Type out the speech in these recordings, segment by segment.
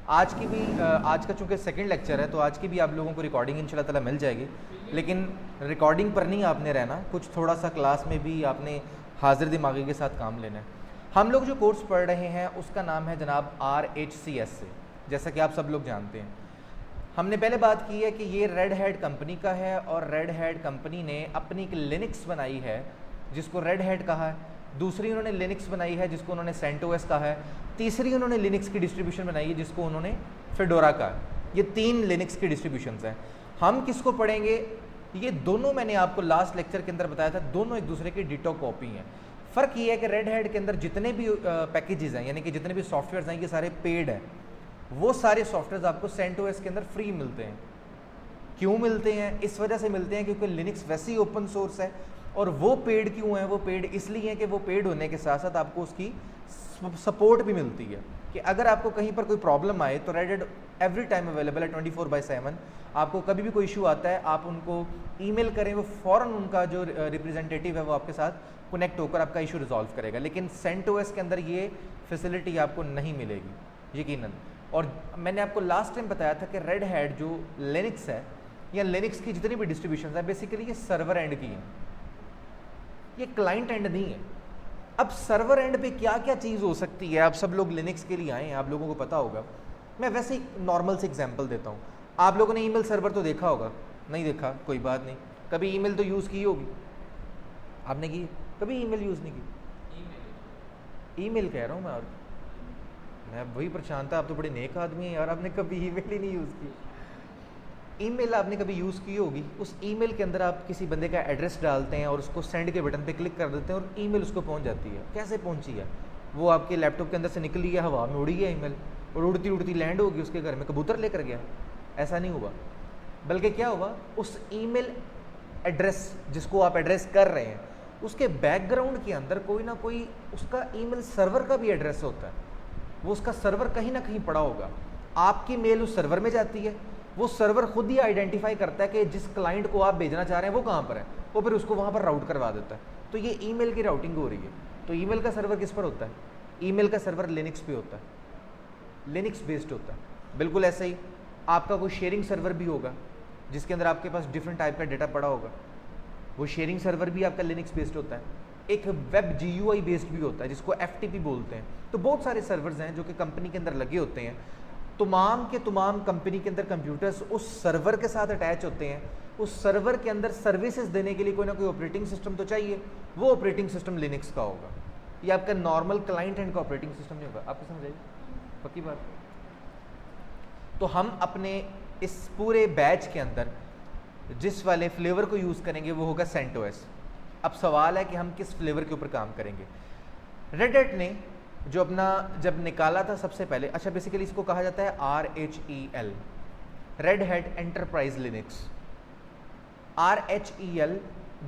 आज का चूँकि सेकंड लेक्चर है तो आज की भी आप लोगों को रिकॉर्डिंग इंशाल्लाह ताला मिल जाएगी, लेकिन रिकॉर्डिंग पर नहीं आपने रहना, कुछ थोड़ा सा क्लास में भी आपने हाजिर दिमागी के साथ काम लेना है। हम लोग जो कोर्स पढ़ रहे हैं उसका नाम है जनाब RHCS से, जैसा कि आप सब लोग जानते हैं। हमने पहले बात की है कि ये रेड हैट कंपनी का है और रेड हैट कंपनी ने अपनी एक लिनक्स बनाई है जिसको रेड हैट कहा है, दूसरी उन्होंने लिनक्स बनाई है जिसको उन्होंने सेंटोस कहा है, तीसरी उन्होंने लिनक्स की डिस्ट्रीब्यूशन बनाई है जिसको उन्होंने फेडोरा कहा है। ये 3 लिनक्स की डिस्ट्रीब्यूशंस हैं। हम किसको पढ़ेंगे? ये दोनों मैंने आपको लास्ट लेक्चर के अंदर बताया था, दोनों एक दूसरे की डिटो कॉपी हैं। फ़र्क ये है कि रेड हैट के अंदर जितने भी पैकेजेस हैं, यानी कि जितने भी सॉफ्टवेयर हैं, ये सारे पेड हैं। वो सारे सॉफ्टवेयर आपको सेंटोस के अंदर फ्री मिलते हैं। क्यों मिलते हैं? इस वजह से मिलते हैं क्योंकि लिनक्स वैसे ही ओपन सोर्स है। और वो पेड क्यों है? वो पेड इसलिए है कि वो पेड होने के साथ साथ आपको उसकी सपोर्ट भी मिलती है कि अगर आपको कहीं पर कोई प्रॉब्लम आए तो red hat every time available है 24/7। आपको कभी भी कोई इशू आता है आप उनको ईमेल करें, वो फ़ौरन उनका जो रिप्रेजेंटेटिव है वो आपके साथ कनेक्ट होकर आपका इशू रिजॉल्व करेगा। लेकिन सेंटोस के अंदर ये फैसिलिटी आपको नहीं मिलेगी यकीनन। और मैंने आपको लास्ट टाइम बताया था कि रेड हैट जो लिनक्स है या लिनक्स की जितनी भी डिस्ट्रीब्यूशन है बेसिकली ये सर्वर एंड की है, ये क्लाइंट एंड नहीं है। अब सर्वर एंड पे क्या क्या चीज़ हो सकती है? आप सब लोग लिनक्स के लिए आए हैं, आप लोगों को पता होगा। मैं वैसे ही नॉर्मल से एग्जांपल देता हूँ। आप लोगों ने ईमेल सर्वर तो देखा होगा, नहीं देखा कोई बात नहीं, कभी ईमेल तो यूज़ की होगी आपने, की कभी ईमेल यूज़ नहीं की? ईमेल कह रहा हूँ मैं, और मैं वही परेशान था, आप तो बड़े नेक आदमी हैं यार, आपने कभी ईमेल ही नहीं यूज़ की। ईमेल आपने कभी यूज़ की होगी, उस ईमेल के अंदर आप किसी बंदे का एड्रेस डालते हैं और उसको सेंड के बटन पे क्लिक कर देते हैं और ईमेल उसको पहुंच जाती है। कैसे पहुंची है? वो आपके लैपटॉप के अंदर से निकली है, हवा में उड़ी है ईमेल, और उड़ती उड़ती लैंड होगी उसके घर में, कबूतर लेकर गया। ऐसा नहीं हुआ, बल्कि क्या हुआ, उस ईमेल एड्रेस जिसको आप एड्रेस कर रहे हैं उसके बैकग्राउंड के अंदर कोई ना कोई उसका ईमेल सर्वर का भी एड्रेस होता है। वो उसका सर्वर कहीं ना कहीं पड़ा होगा, आपकी मेल उस सर्वर में जाती है, वो सर्वर खुद ही आइडेंटिफाई करता है कि जिस क्लाइंट को आप भेजना चाह रहे हैं वो कहाँ पर है, वो फिर उसको वहाँ पर राउट करवा देता है। तो ये ईमेल की राउटिंग हो रही है। तो ईमेल का सर्वर किस पर होता है? ईमेल का सर्वर लिनक्स पे होता है, लिनक्स बेस्ड होता है। बिल्कुल ऐसे ही आपका कोई शेयरिंग सर्वर भी होगा जिसके अंदर आपके पास डिफरेंट टाइप का डेटा पड़ा होगा, वो शेयरिंग सर्वर भी आपका लिनक्स बेस्ड होता है। एक वेब GUI बेस्ड भी होता है जिसको FTP बोलते हैं। तो बहुत सारे सर्वर्स हैं जो कि कंपनी के अंदर लगे होते हैं। तमाम के तमाम कंपनी के अंदर कंप्यूटर्स उस सर्वर के साथ अटैच होते हैं। उस सर्वर के अंदर सर्विसेज देने के लिए कोई ना कोई ऑपरेटिंग सिस्टम तो चाहिए, वो ऑपरेटिंग सिस्टम लिनक्स का होगा। ये आपका नॉर्मल क्लाइंट एंड का ऑपरेटिंग सिस्टम नहीं होगा। आपको समझ आई? पक्की बात। तो हम अपने इस पूरे बैच के अंदर जिस वाले फ्लेवर को यूज़ करेंगे वो होगा सेंटोस। अब सवाल है कि हम किस फ्लेवर के ऊपर काम करेंगे। रेड हैट ने जो अपना जब निकाला था सबसे पहले, अच्छा बेसिकली इसको कहा जाता है RHEL, red hat enterprise Linux. RHEL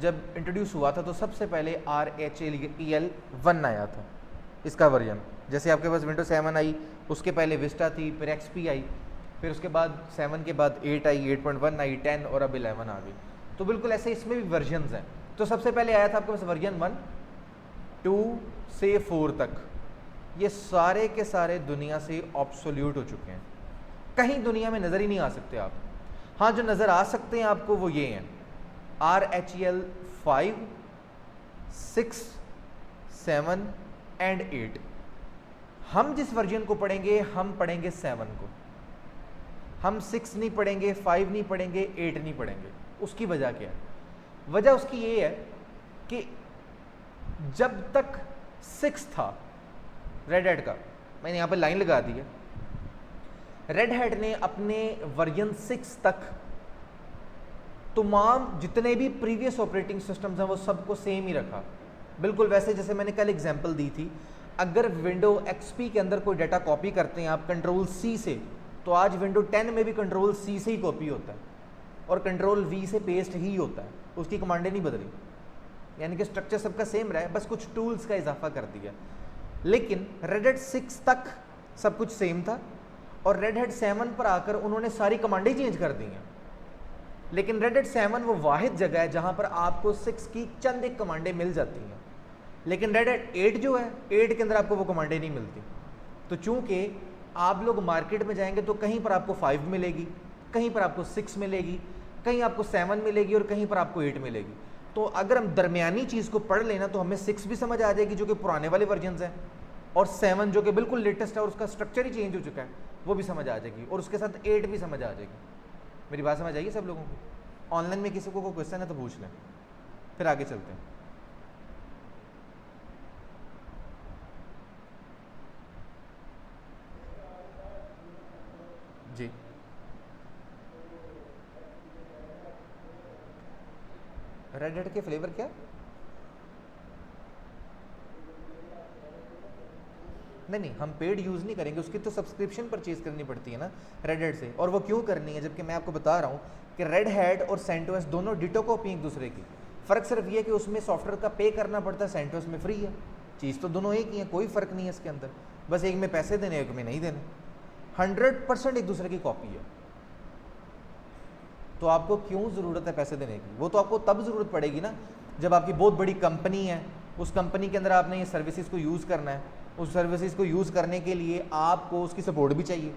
जब इंट्रोड्यूस हुआ था तो सबसे पहले RHEL 1 आया था, इसका वर्जन। जैसे आपके पास विंडोज 7 आई, उसके पहले विस्टा थी, फिर XP आई, फिर उसके बाद 7 के बाद 8 आई, 8.1 आई, 10 और अब 11 आ गई। तो बिल्कुल ऐसे इसमें भी वर्जन्स हैं। तो सबसे पहले आया था आपके पास वर्जन 1, 2 से 4 तक। ये सारे के सारे दुनिया से ऑब्सोल्यूट हो चुके हैं, कहीं दुनिया में नज़र ही नहीं आ सकते आप। हाँ, जो नज़र आ सकते हैं आपको वो ये हैं RHEL 5, 6, 7 एंड 8। हम जिस वर्जन को पढ़ेंगे हम पढ़ेंगे 7 को, हम 6 नहीं पढ़ेंगे, 5 नहीं पढ़ेंगे, 8 नहीं पढ़ेंगे। उसकी वजह क्या है? वजह उसकी ये है कि जब तक 6 था रेड हैट का, मैंने यहाँ पर लाइन लगा दी है, रेड हैट ने अपने वर्जन 6 तक तमाम जितने भी प्रीवियस ऑपरेटिंग सिस्टम्स हैं वो सबको सेम ही रखा। बिल्कुल वैसे जैसे मैंने कल एग्जांपल दी थी, अगर विंडो XP के अंदर कोई डाटा कॉपी करते हैं आप Ctrl+C से, तो आज विंडो 10 में भी Ctrl+C से ही कॉपी होता है और Ctrl+V से पेस्ट ही होता है, उसकी कमांडें नहीं बदली। यानी कि स्ट्रक्चर सबका सेम रहा है, बस कुछ टूल्स का इजाफा कर दिया। लेकिन रेड हैट 6 तक सब कुछ सेम था और रेड हैट 7 पर आकर उन्होंने सारी कमांडें चेंज कर दी हैं। लेकिन रेड हैट 7 वो वाहिद जगह है जहां पर आपको 6 की चंद एक कमांडें मिल जाती हैं, लेकिन रेड हैट 8 जो है, 8 के अंदर आपको वो कमांडें नहीं मिलती। तो चूंकि आप लोग मार्केट में जाएंगे तो कहीं पर आपको 5 मिलेगी, कहीं पर आपको 6 मिलेगी, कहीं आपको 7 मिलेगी और कहीं पर आपको 8 मिलेगी। तो अगर हम दरमियानी चीज़ को पढ़ लेना तो हमें 6 भी समझ आ जाएगी जो कि पुराने वाले वर्जन्स हैं, और 7 जो कि बिल्कुल लेटेस्ट है और उसका स्ट्रक्चर ही चेंज हो चुका है वो भी समझ आ जाएगी, और उसके साथ 8 भी समझ आ जाएगी। मेरी बात समझ आएगी सब लोगों को? ऑनलाइन में किसी को कोई क्वेश्चन है तो पूछ लें, फिर आगे चलते हैं। जी रेड हैट के फ्लेवर क्या? नहीं, हम पेड यूज़ नहीं करेंगे, उसकी तो सब्सक्रिप्शन परचेज करनी पड़ती है ना रेड हैट से। और वो क्यों करनी है, जबकि मैं आपको बता रहा हूँ कि रेड हैट और सेंटोस दोनों डिटो कॉपी एक दूसरे की। फ़र्क सिर्फ ये कि उसमें सॉफ्टवेयर का पे करना पड़ता है, सेंटोस में फ्री है। चीज़ तो दोनों एक ही है, कोई फ़र्क नहीं है इसके अंदर, बस एक में पैसे देने एक में नहीं देने। 100% एक दूसरे की कॉपी है। तो आपको क्यों ज़रूरत है पैसे देने की? वो तो आपको तब ज़रूरत पड़ेगी ना जब आपकी बहुत बड़ी कंपनी है, उस कंपनी के अंदर आपने ये सर्विसेज को यूज़ करना है, उस सर्विसेज को यूज़ करने के लिए आपको उसकी सपोर्ट भी चाहिए,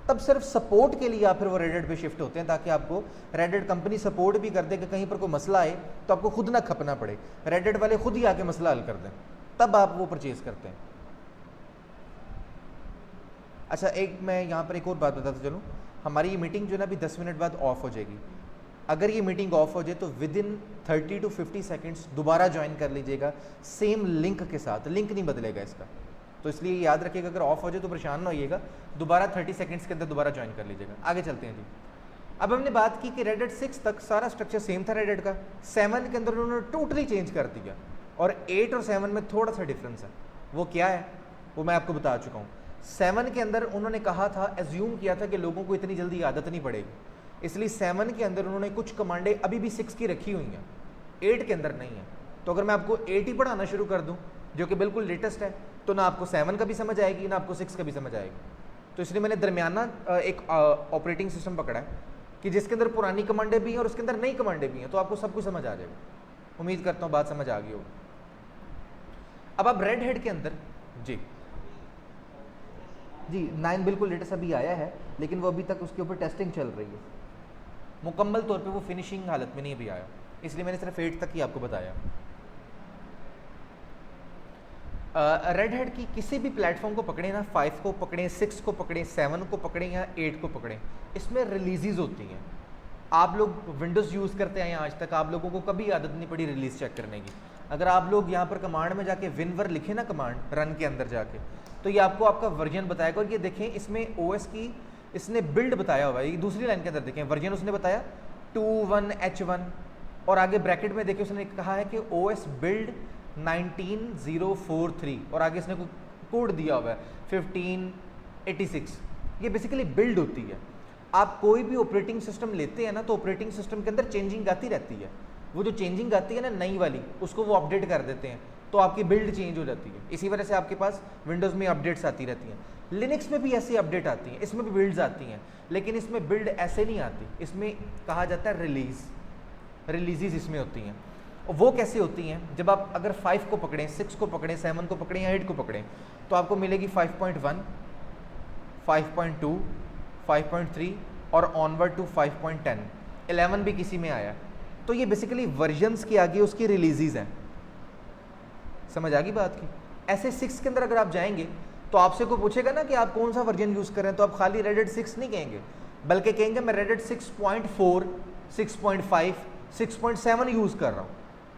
तब सिर्फ सपोर्ट के लिए आप फिर वो रेडिट पे शिफ्ट होते हैं, ताकि आपको रेडिट कंपनी सपोर्ट भी कर दे कि कहीं पर कोई मसला आए तो आपको खुद ना खपना पड़े, रेडिट वाले खुद ही आके मसला हल कर दें, तब आप वो परचेज करते हैं। अच्छा, एक मैं यहाँ पर एक और बात बताता चलूँ, हमारी ये मीटिंग जो है ना अभी 10 मिनट बाद ऑफ हो जाएगी। अगर ये मीटिंग ऑफ हो जाए तो विद इन 30 to 50 सेकेंड्स दोबारा ज्वाइन कर लीजिएगा सेम लिंक के साथ, लिंक नहीं बदलेगा इसका। तो इसलिए याद रखिएगा, अगर ऑफ हो जाए तो परेशान ना होइएगा, दोबारा 30 सेकेंड्स के अंदर दोबारा ज्वाइन कर लीजिएगा। आगे चलते हैं जी। अब हमने बात की कि रेडिट 6 तक सारा स्ट्रक्चर सेम था रेडिट का, 7 के अंदर उन्होंने टोटली चेंज कर दिया, और 8 और 7 में थोड़ा सा डिफरेंस है। वो क्या है वो मैं आपको बता चुका हूँ। 7 के अंदर उन्होंने कहा था, एज्यूम किया था कि लोगों को इतनी जल्दी आदत नहीं पड़ेगी, इसलिए 7 के अंदर उन्होंने कुछ कमांडें अभी भी 6 की रखी हुई हैं, 8 के अंदर नहीं है। तो अगर मैं आपको 8 ही पढ़ाना शुरू कर दूं जो कि बिल्कुल लेटेस्ट है, तो ना आपको 7 का भी समझ आएगी ना आपको 6 का भी समझ आएगी। तो इसलिए मैंने दरमियाना एक ऑपरेटिंग सिस्टम पकड़ा है कि जिसके अंदर पुरानी कमांडें भी हैं और उसके अंदर नई कमांडें भी हैं, तो आपको सब कुछ समझ आ जाएगा। उम्मीद करता हूँ बात समझ आ गई होगी। अब आप रेड हैट के अंदर जी 9 बिल्कुल लेटेस्ट अभी आया है, लेकिन वो अभी तक उसके ऊपर टेस्टिंग चल रही है, मुकम्मल तौर पे वो फिनिशिंग हालत में नहीं अभी आया, इसलिए मैंने सिर्फ 8 तक ही आपको बताया। रेड हैट की किसी भी प्लेटफॉर्म को पकड़े ना, 5 को पकड़ें, 6 को पकड़ें, 7 को पकड़ें या 8 को पकड़ें, इसमें रिलीजेज होती हैं। आप लोग विंडोज़ यूज़ करते हैं आज तक, आप लोगों को कभी आदत नहीं पड़ी रिलीज़ चेक करने की। अगर आप लोग यहाँ पर कमांड में जाके विनवर लिखे ना, कमांड रन के अंदर जाके, तो ये आपको आपका वर्जन बताएगा। और ये देखें, इसमें ओएस की इसने बिल्ड बताया हुआ है, ये दूसरी लाइन के अंदर देखें वर्जन उसने बताया 21H1, और आगे ब्रैकेट में देखिए उसने कहा है कि OS बिल्ड 19043, और आगे इसने कोड दिया हुआ है 1586। ये बेसिकली बिल्ड होती है। आप कोई भी ऑपरेटिंग सिस्टम लेते हैं ना, तो ऑपरेटिंग सिस्टम के अंदर चेंजिंग आती रहती है, वो जो चेंजिंग आती है ना नई वाली, उसको वो अपडेट कर देते हैं, तो आपकी बिल्ड चेंज हो जाती है। इसी वजह से आपके पास विंडोज़ में अपडेट्स आती रहती हैं, लिनक्स में भी ऐसी अपडेट आती हैं, इसमें भी बिल्ड्स आती हैं, लेकिन इसमें बिल्ड ऐसे नहीं आती, इसमें कहा जाता है रिलीज़ इसमें होती हैं। और वो कैसे होती हैं, जब आप अगर 5 को पकड़ें, 6 को पकड़ें, 7 को पकड़ें या 8 को पकड़ें, तो आपको मिलेगी 5.1, 5.2, 5.3 और ऑनवर्ड टू 5.10, 11 भी किसी में आया। तो ये बेसिकली वर्जन्स के आगे उसकी रिलीजेज हैं। समझ आ गई बात की? ऐसे 6 के अंदर अगर आप जाएंगे तो आपसे कोई पूछेगा ना कि आप कौन सा वर्जन यूज़ कर रहे हैं, तो आप खाली रेडिट 6 नहीं कहेंगे, बल्कि कहेंगे मैं रेडिट 6.4, 6.5, 6.7 यूज़ कर रहा हूँ।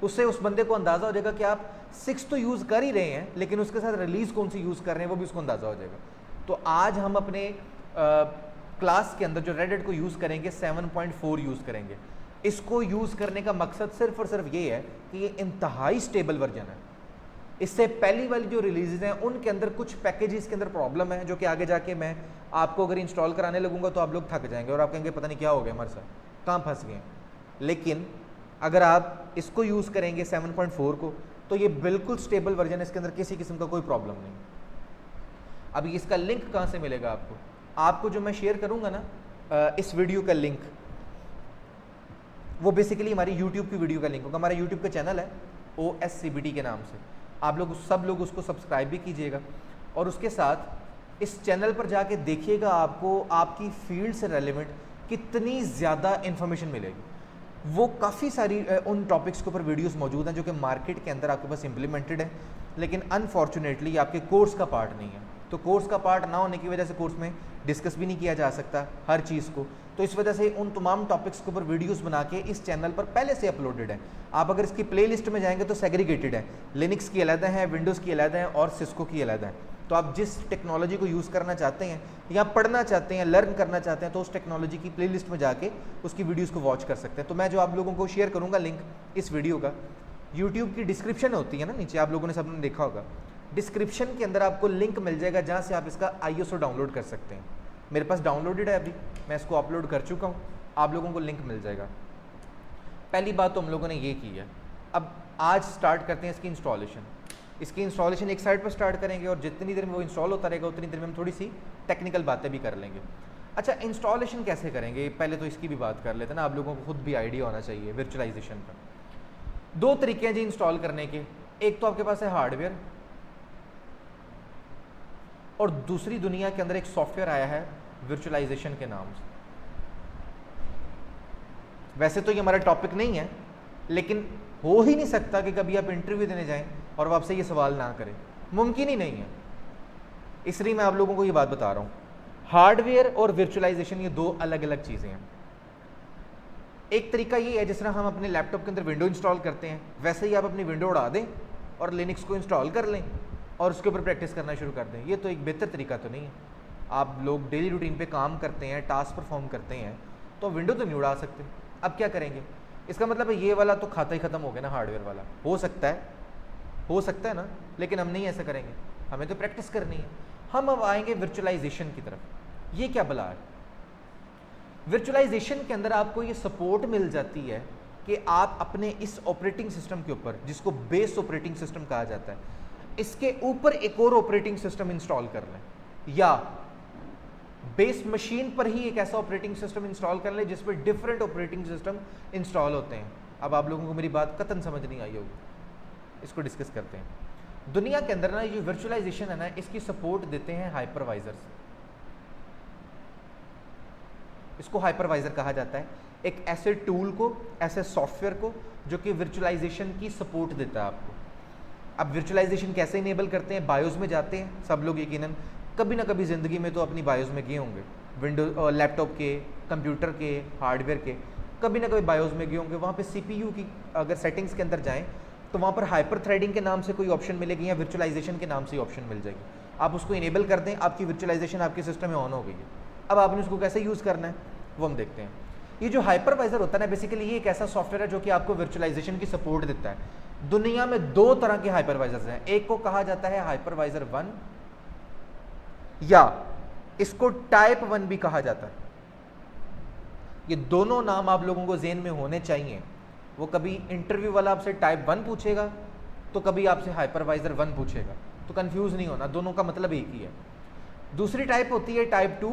उससे उस बंदे को अंदाज़ा हो जाएगा कि आप 6 तो यूज़ कर ही रहे हैं, लेकिन उसके साथ रिलीज़ कौन सी यूज़ कर रहे हैं वो भी उसको अंदाज़ा हो जाएगा। तो आज हम अपने क्लास के अंदर जो रेडिट को यूज़ करेंगे 7.4 यूज़ करेंगे। इसको यूज़ करने का मकसद सिर्फ और सिर्फ ये है कि ये इंतहाई स्टेबल वर्जन है। इससे पहली वाली जो रिलीजेज हैं उनके अंदर कुछ पैकेजेस के अंदर प्रॉब्लम है, जो कि आगे जाके मैं आपको अगर इंस्टॉल कराने लगूंगा तो आप लोग थक जाएंगे और आप कहेंगे पता नहीं क्या हो गया हमारे साथ, कहाँ फंस गए। लेकिन अगर आप इसको यूज़ करेंगे 7.4 को, तो ये बिल्कुल स्टेबल वर्जन है, इसके अंदर किसी किस्म का कोई प्रॉब्लम नहीं। अभी इसका लिंक कहाँ से मिलेगा आपको? आपको जो मैं शेयर करूँगा ना इस वीडियो का लिंक, वो बेसिकली हमारी यूट्यूब की वीडियो का लिंक होगा। हमारा यूट्यूब का चैनल है OSCBT के नाम से, आप लोग सब लोग उसको सब्सक्राइब भी कीजिएगा। और उसके साथ इस चैनल पर जाके देखिएगा, आपको आपकी फील्ड से रेलिवेंट कितनी ज़्यादा इन्फॉर्मेशन मिलेगी। वो काफ़ी सारी उन टॉपिक्स के ऊपर वीडियोस मौजूद हैं जो कि मार्केट के अंदर आपके पास इम्प्लीमेंटेड है, लेकिन अनफॉर्चुनेटली आपके कोर्स का पार्ट नहीं है। तो कोर्स का पार्ट ना होने की वजह से कोर्स में डिस्कस भी नहीं किया जा सकता हर चीज़ को। तो इस वजह से उन तमाम टॉपिक्स के ऊपर वीडियोस बना के इस चैनल पर पहले से अपलोडेड है। आप अगर इसकी प्लेलिस्ट में जाएंगे तो सेग्रीगेटेड है, लिनक्स की अलग है, विंडोज़ की अलग है और सिस्को की अलग है। तो आप जिस टेक्नोलॉजी को यूज़ करना चाहते हैं या पढ़ना चाहते हैं, लर्न करना चाहते हैं, तो उस टेक्नोलॉजी की प्लेलिस्ट में जाके उसकी वीडियोस को वॉच कर सकते हैं। तो मैं जो आप लोगों को शेयर करूँगा लिंक इस वीडियो का, यूट्यूब की डिस्क्रिप्शन होती है ना नीचे, आप लोगों ने सबने देखा होगा, डिस्क्रिप्शन के अंदर आपको लिंक मिल जाएगा जहाँ से आप इसका ISO डाउनलोड कर सकते हैं। मेरे पास डाउनलोडेड है अभी, मैं इसको अपलोड कर चुका हूँ, आप लोगों को लिंक मिल जाएगा। पहली बात तो हम लोगों ने ये की है। अब आज स्टार्ट करते हैं इसकी इंस्टॉलेशन। इसकी इंस्टॉलेशन एक साइड पर स्टार्ट करेंगे और जितनी देर में वो इंस्टॉल होता रहेगा उतनी देर में हम थोड़ी सी टेक्निकल बातें भी कर लेंगे। अच्छा, इंस्टॉलेशन कैसे करेंगे, पहले तो इसकी भी बात कर लेते हैं ना, आप लोगों को खुद भी आइडिया होना चाहिए वर्चुअलाइजेशन का। दो तरीके हैं जी इंस्टॉल करने के, एक तो आपके पास है हार्डवेयर और दूसरी दुनिया के अंदर एक सॉफ्टवेयर आया है वर्चुअलाइजेशन के नाम से। वैसे तो ये हमारा टॉपिक नहीं है, लेकिन हो ही नहीं सकता कि कभी आप इंटरव्यू देने जाएं और वो आपसे ये सवाल ना करें, मुमकिन ही नहीं है। इसलिए मैं आप लोगों को ये बात बता रहा हूँ, हार्डवेयर और वर्चुअलाइजेशन ये दो अलग अलग चीज़ें हैं। एक तरीका ये है जिस तरह हम अपने लैपटॉप के अंदर विंडो इंस्टॉल करते हैं, वैसे ही आप अपनी विंडो उड़ा दें और लिनक्स को इंस्टॉल कर लें और उसके ऊपर प्रैक्टिस करना शुरू कर दें। ये तो एक बेहतर तरीका तो नहीं है। आप लोग डेली रूटीन पे काम करते हैं, टास्क परफॉर्म करते हैं, तो विंडो तो नहीं उड़ा सकते। अब क्या करेंगे, इसका मतलब है ये वाला तो खाता ही ख़त्म हो गया ना, हार्डवेयर वाला। हो सकता है ना, लेकिन हम नहीं ऐसा करेंगे, हमें तो प्रैक्टिस करनी है। हम अब आएंगे वर्चुअलाइजेशन की तरफ। ये क्या बला है, वर्चुअलाइजेशन के अंदर आपको ये सपोर्ट मिल जाती है कि आप अपने इस ऑपरेटिंग सिस्टम के ऊपर, जिसको बेस ऑपरेटिंग सिस्टम कहा जाता है, इसके ऊपर एक और ऑपरेटिंग सिस्टम इंस्टॉल कर लें, या बेस मशीन पर ही एक ऐसा ऑपरेटिंग सिस्टम इंस्टॉल कर लें जिस पर डिफरेंट ऑपरेटिंग सिस्टम इंस्टॉल होते हैं। अब आप लोगों को मेरी बात कतई समझ नहीं आई होगी, इसको डिस्कस करते हैं। दुनिया के अंदर ना ये वर्चुअलाइजेशन है ना, इसकी सपोर्ट देते हैं हाइपरवाइजर्स। इसको हाइपरवाइजर कहा जाता है, एक ऐसे टूल को, ऐसे सॉफ्टवेयर को जो कि वर्चुअलाइजेशन की सपोर्ट देता है आपको। अब वर्चुअलाइजेशन कैसे इनेबल करते हैं, बायोस में जाते हैं सब लोग, यकीनन कभी ना कभी ज़िंदगी में तो अपनी बायोस में गए होंगे, विंडो लैपटॉप के, कंप्यूटर के, हार्डवेयर के, कभी ना कभी बायोस में गए होंगे। वहाँ पे CPU की अगर सेटिंग्स के अंदर जाएं तो वहाँ पर हाइपर थ्रेडिंग के नाम से कोई ऑप्शन मिलेगी या वर्चुअलाइजेशन के नाम से ऑप्शन मिल जाएगी। आप उसको इनेबल कर दें, आपकी वर्चुअलाइजेशन आपके सिस्टम में ऑन हो गई है। अब आपने उसको कैसे यूज़ करना है वो हम देखते हैं। ये जो हाइपरवाइजर होता है ना, बेसिकली ये एक ऐसा सॉफ्टवेयर है जो कि आपको वर्चुअलाइजेशन की सपोर्ट देता है। दुनिया में दो तरह के हाइपरवाइजर्स हैं, एक को कहा जाता है हाइपरवाइजर 1 या इसको टाइप 1 भी कहा जाता है। ये दोनों नाम आप लोगों को ज़हन में होने चाहिए। वो कभी इंटरव्यू वाला आपसे टाइप 1 पूछेगा तो कभी आपसे हाइपरवाइजर 1 पूछेगा, तो कंफ्यूज नहीं होना, दोनों का मतलब एक ही है। दूसरी टाइप होती है टाइप 2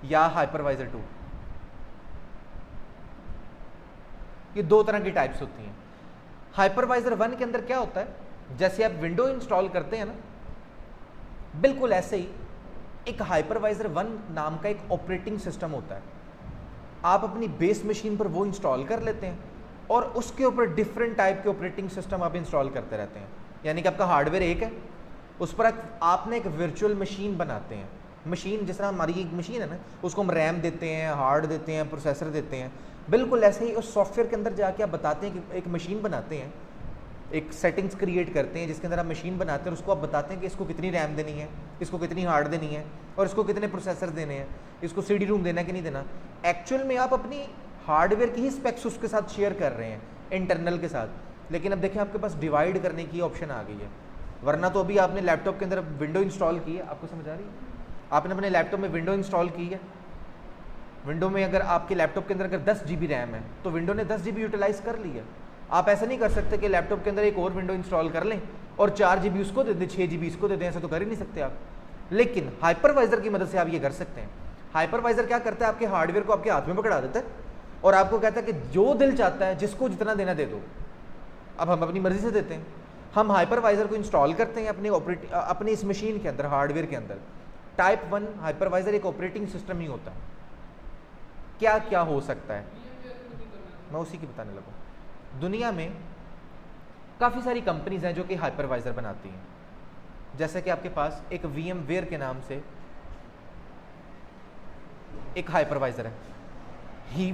या हाइपरवाइजर 2। ये दो तरह की टाइप्स होती हैं। हाइपरवाइजर 1 के अंदर क्या होता है, जैसे आप विंडो इंस्टॉल करते हैं ना, बिल्कुल ऐसे ही एक हाइपरवाइजर 1 नाम का एक ऑपरेटिंग सिस्टम होता है। आप अपनी बेस मशीन पर वो इंस्टॉल कर लेते हैं और उसके ऊपर डिफरेंट टाइप के ऑपरेटिंग सिस्टम आप इंस्टॉल करते रहते हैं। यानी कि आपका हार्डवेयर एक है, उस पर आपने एक वर्चुअल मशीन बनाते हैं। मशीन जिस तरह हमारी एक मशीन है ना, उसको हम रैम देते हैं, हार्ड देते हैं, प्रोसेसर देते हैं, बिल्कुल ऐसे ही उस सॉफ्टवेयर के अंदर जाके आप बताते हैं कि एक मशीन बनाते हैं, एक सेटिंग्स क्रिएट करते हैं जिसके अंदर आप मशीन बनाते हैं और उसको आप बताते हैं कि इसको कितनी रैम देनी है, इसको कितनी हार्ड देनी है और इसको कितने प्रोसेसर देने हैं, इसको CD रोम देना है कि नहीं देना। एक्चुअल में आप अपनी हार्डवेयर की ही स्पेक्स उसके साथ शेयर कर रहे हैं इंटरनल के साथ, लेकिन अब देखें आपके पास डिवाइड करने की ऑप्शन आ गई है। वरना तो अभी आपने लैपटॉप के अंदर विंडो इंस्टॉल की है, आपको समझ आ रही है, आपने अपने लैपटॉप में विंडो इंस्टॉल की है। विंडो में अगर आपके लैपटॉप के अंदर अगर 10 GB रैम है तो विंडो ने 10 GB यूटिलाइज कर ली है। आप ऐसा नहीं कर सकते कि लैपटॉप के अंदर एक और विंडो इंस्टॉल कर लें और 4 GB उसको दे दें, 6 GB इसको दे दें, ऐसा तो कर ही नहीं सकते आप। लेकिन हाइपरवाइजर की मदद से आप ये कर सकते हैं। हाइपरवाइजर क्या करता है, आपके हार्डवेयर को आपके हाथ में पकड़ा देता है और आपको कहता है कि जो दिल चाहता है जिसको जितना देना दे दो। अब हम अपनी मर्जी से देते हैं। हम हाइपरवाइज़र को इंस्टॉल करते हैं अपने इस मशीन के अंदर, हार्डवेयर के अंदर। टाइप 1 हाइपरवाइज़र एक ऑपरेटिंग सिस्टम ही होता है। क्या क्या हो सकता है, मैं उसी की बताने लगा। दुनिया में काफ़ी सारी कंपनीज हैं जो कि हाइपरवाइज़र बनाती हैं। जैसे कि आपके पास एक VMware के नाम से एक हाइपरवाइज़र है।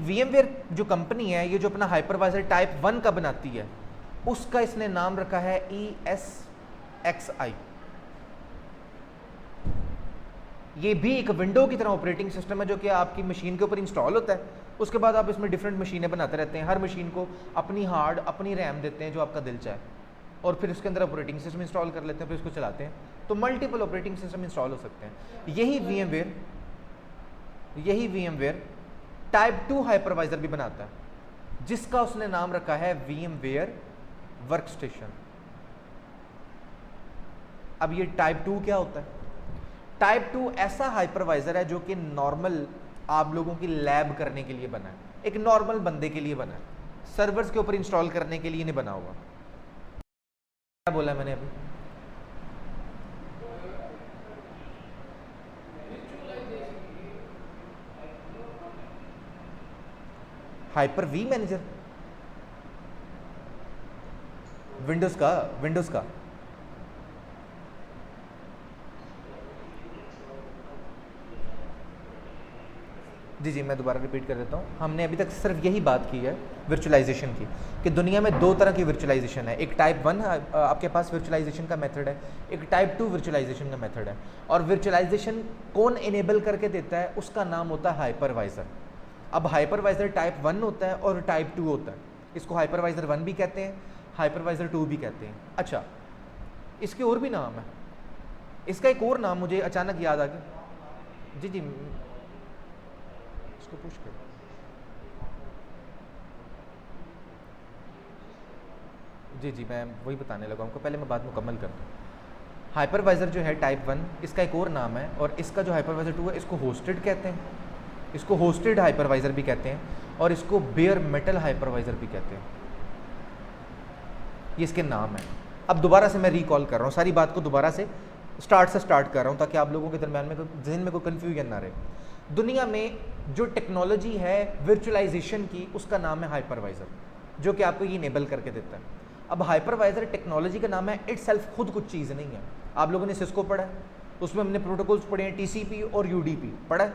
VMware जो कंपनी है, ये जो अपना हाइपरवाइज़र टाइप 1 का बनाती है, उसका इसने नाम रखा है ESXi। ये भी एक विंडो की तरह ऑपरेटिंग सिस्टम है जो कि आपकी मशीन के ऊपर इंस्टॉल होता है। उसके बाद आप इसमें डिफरेंट मशीनें बनाते रहते हैं, हर मशीन को अपनी हार्ड, अपनी रैम देते हैं जो आपका दिल चाहे, और फिर उसके अंदर ऑपरेटिंग सिस्टम इंस्टॉल कर लेते हैं, फिर उसको चलाते हैं। तो मल्टीपल ऑपरेटिंग सिस्टम इंस्टॉल हो सकते हैं। यही VMware टाइप 2 हाइपरवाइज़र भी बनाता है, जिसका उसने नाम रखा है VMware वर्कस्टेशन। अब ये टाइप 2 क्या होता है? टाइप 2 ऐसा हाइपरवाइज़र है जो कि नॉर्मल आप लोगों की लैब करने के लिए बना है, एक नॉर्मल बंदे के लिए बना है, सर्वर्स के ऊपर इंस्टॉल करने के लिए नहीं बना हुआ। क्या बोला मैंने अभी? Hyper-V मैनेजर विंडोज का जी, मैं दोबारा रिपीट कर देता हूँ। हमने अभी तक सिर्फ यही बात की है वर्चुअलाइजेशन की, कि दुनिया में दो तरह की वर्चुअलाइजेशन है। एक टाइप 1 आपके पास वर्चुअलाइजेशन का मेथड है, एक टाइप 2 वर्चुअलाइजेशन का मेथड है। और वर्चुअलाइजेशन कौन इनेबल करके देता है, उसका नाम होता है हाइपरवाइज़र। अब हाइपरवाइज़र टाइप 1 होता है और टाइप 2 होता है। इसको हाइपरवाइज़र 1 भी कहते हैं, हाइपरवाइज़र 2 भी कहते हैं। अच्छा, इसके और भी नाम है। इसका एक और नाम मुझे अचानक याद आ गया। जी, इसको पुश कर। जी, मैं वही बताने लगा हूँ, पहले मैं बात मुकम्मल कर दूँ। हाइपरवाइज़र जो है टाइप 1, इसका एक और नाम है, और इसका जो हाइपरवाइज़र 2 है, इसको होस्टेड कहते हैं, इसको होस्टेड हाइपरवाइज़र भी कहते हैं, और इसको बेयर मेटल हाइपरवाइज़र भी कहते हैं। ये इसके नाम है। अब दोबारा से मैं रिकॉल कर रहा हूँ, सारी बात को दोबारा से स्टार्ट कर रहा हूँ, ताकि आप लोगों के दरम्यान में जहन में कोई कन्फ्यूजन ना रहे। दुनिया में जो टेक्नोलॉजी है वर्चुअलाइजेशन की, उसका नाम है हाइपरवाइज़र, जो कि आपको ये इनेबल करके देता है। अब हाइपरवाइज़र टेक्नोलॉजी का नाम है, इटसेल्फ खुद कुछ चीज़ नहीं है। आप लोगों ने सिस्को पढ़ा है, उसमें हमने प्रोटोकॉल्स पढ़े हैं, TCP और UDP पढ़ा है।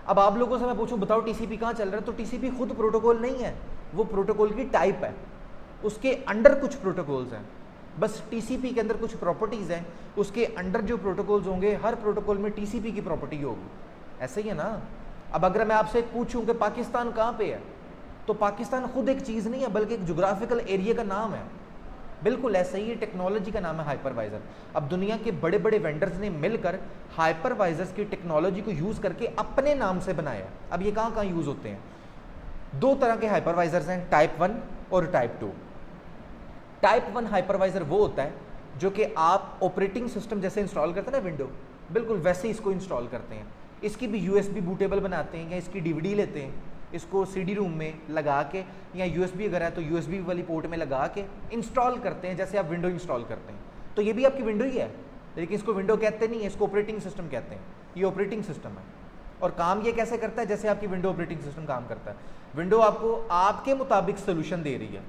अब आप लोगों से मैं पूछूं, बताओ TCP कहाँ चल रहा है, तो TCP खुद प्रोटोकॉल नहीं है, वो प्रोटोकॉल की टाइप है, उसके अंडर कुछ प्रोटोकॉल्स हैं। बस TCP के अंदर कुछ प्रॉपर्टीज़ हैं, उसके अंडर जो प्रोटोकॉल्स होंगे, हर प्रोटोकॉल में TCP की प्रॉपर्टी होगी। ऐसे ही है ना। अब अगर मैं आपसे पूछूं कि पाकिस्तान कहाँ पे है, तो पाकिस्तान खुद एक चीज़ नहीं है, बल्कि एक जोग्राफिकल एरिया का नाम है। बिल्कुल ऐसा ही टेक्नोलॉजी का नाम है हाइपरवाइज़र। अब दुनिया के बड़े बड़े वेंडर्स ने मिलकर हाइपरवाइज़र्स की टेक्नोलॉजी को यूज़ करके अपने नाम से बनाया। अब ये कहाँ कहाँ यूज़ होते हैं? दो तरह के हाइपरवाइज़र्स हैं, टाइप 1 और टाइप 2। टाइप 1 हाइपरवाइज़र वो होता है जो कि आप ऑपरेटिंग सिस्टम जैसे इंस्टॉल करते हैं ना विंडो, बिल्कुल वैसे ही इसको इंस्टॉल करते हैं। इसकी भी USB बूटेबल बनाते हैं, या इसकी DVD लेते हैं, इसको CD रूम में लगा के, या USB अगर है तो USB वाली पोर्ट में लगा के इंस्टॉल करते हैं, जैसे आप विंडो इंस्टॉल करते हैं। तो ये भी आपकी विंडो ही है, लेकिन इसको विंडो कहते नहीं है, इसको ऑपरेटिंग सिस्टम कहते हैं। ये ऑपरेटिंग सिस्टम है, और काम ये कैसे करता है, जैसे आपकी विंडो ऑपरेटिंग सिस्टम काम करता है। विंडो आपको आपके मुताबिक सोल्यूशन दे रही है।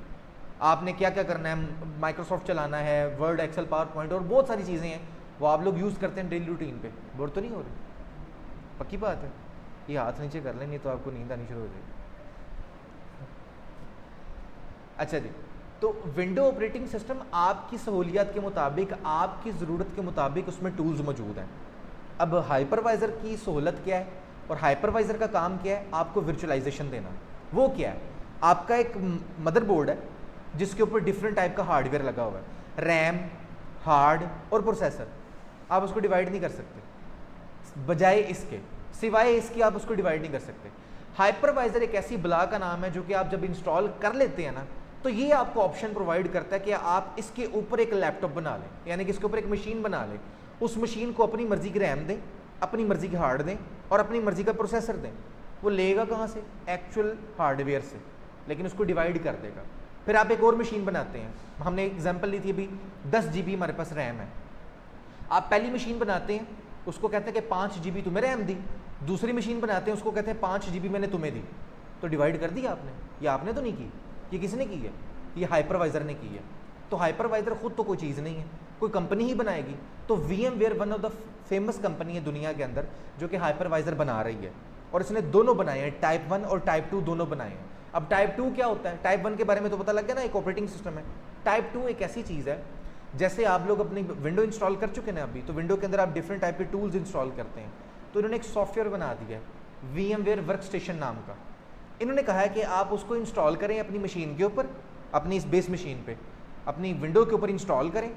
आपने क्या क्या करना है, माइक्रोसॉफ्ट चलाना है, वर्ड, एक्सेल, पावर पॉइंट और बहुत सारी चीज़ें हैं, वो आप लोग यूज़ करते हैं डेली रूटीन पे। बोर तो नहीं हो रही? पक्की बात है। ये हाथ नीचे कर लेंगे तो आपको नींद आनी शुरू हो जाएगी। अच्छा जी, तो विंडो ऑपरेटिंग सिस्टम आपकी सहूलियत के मुताबिक, आपकी ज़रूरत के मुताबिक उसमें टूल्स मौजूद हैं। अब हाइपरवाइज़र की सहूलत क्या है और हाइपरवाइज़र का काम क्या है? आपको वर्चुअलाइजेशन देना। वो क्या है? आपका एक मदरबोर्ड है जिसके ऊपर डिफरेंट टाइप का हार्डवेयर लगा हुआ है, रैम, हार्ड और प्रोसेसर। आप उसको डिवाइड नहीं कर सकते, बजाय इसके, सिवाय इसके आप उसको डिवाइड नहीं कर सकते। हाइपरवाइज़र एक ऐसी बला का नाम है जो कि आप जब इंस्टॉल कर लेते हैं ना, तो ये आपको ऑप्शन प्रोवाइड करता है कि आप इसके ऊपर एक लैपटॉप बना लें, यानी कि इसके ऊपर एक मशीन बना लें। उस मशीन को अपनी मर्जी की रैम दें, अपनी मर्जी की हार्ड दें और अपनी मर्जी का प्रोसेसर दें। वो लेगा कहाँ से? एक्चुअल हार्डवेयर से, लेकिन उसको डिवाइड कर देगा। फिर आप एक और मशीन बनाते हैं, हमने एग्जांपल ली थी अभी 10 GB हमारे पास रैम है। आप पहली मशीन बनाते हैं, उसको कहते हैं कि 5 GB तुम्हें रैम दी, दूसरी मशीन बनाते हैं, उसको कहते हैं 5 GB मैंने तुम्हें दी। तो डिवाइड कर दिया आपने, ये आपने तो नहीं की, ये किसने की है? ये हाइपरवाइजर ने की है। तो हाइपरवाइजर खुद तो कोई चीज़ नहीं है, कोई कंपनी ही बनाएगी। तो VMware one of the famous company है दुनिया के अंदर जो कि हाइपरवाइजर बना रही है, और इसने दोनों बनाए हैं, टाइप 1 और टाइप 2 दोनों बनाए हैं। अब टाइप 2 क्या होता है? टाइप 1 के बारे में तो पता लग गया ना, एक ऑपरेटिंग सिस्टम है। टाइप 2 एक ऐसी चीज़ है, जैसे आप लोग अपनी विंडो इंस्टॉल कर चुके हैं अभी, तो विंडो के अंदर आप डिफरेंट टाइप के टूल्स इंस्टॉल करते हैं। तो इन्होंने एक सॉफ्टवेयर बना दिया है VMware वर्कस्टेशन नाम का। इन्होंने कहा है कि आप उसको इंस्टॉल करें अपनी मशीन के ऊपर, अपनी इस बेस मशीन पे, अपनी विंडो के ऊपर इंस्टॉल करें,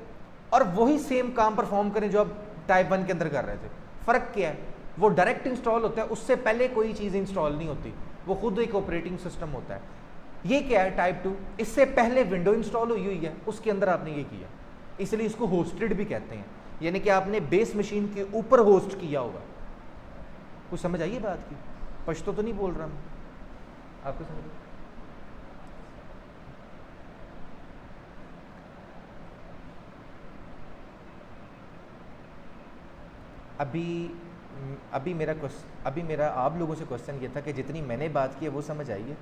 और वही सेम काम परफॉर्म करें जो आप टाइप 1 के अंदर कर रहे थे। फ़र्क क्या है? वो डायरेक्ट इंस्टॉल होता है, उससे पहले कोई चीज़ इंस्टॉल नहीं होती, वो खुद एक ऑपरेटिंग सिस्टम होता है। ये क्या है? टाइप 2, इससे पहले विंडो इंस्टॉल हुई है, उसके अंदर आपने ये किया, इसलिए इसको होस्टेड भी कहते हैं, यानी कि आपने बेस मशीन के ऊपर होस्ट किया होगा। कुछ समझ आइए बात की? पश्तो तो नहीं बोल रहा मैं, आपको समझ? अभी मेरा आप लोगों से क्वेश्चन ये था कि जितनी मैंने बात की है वो समझ आई है।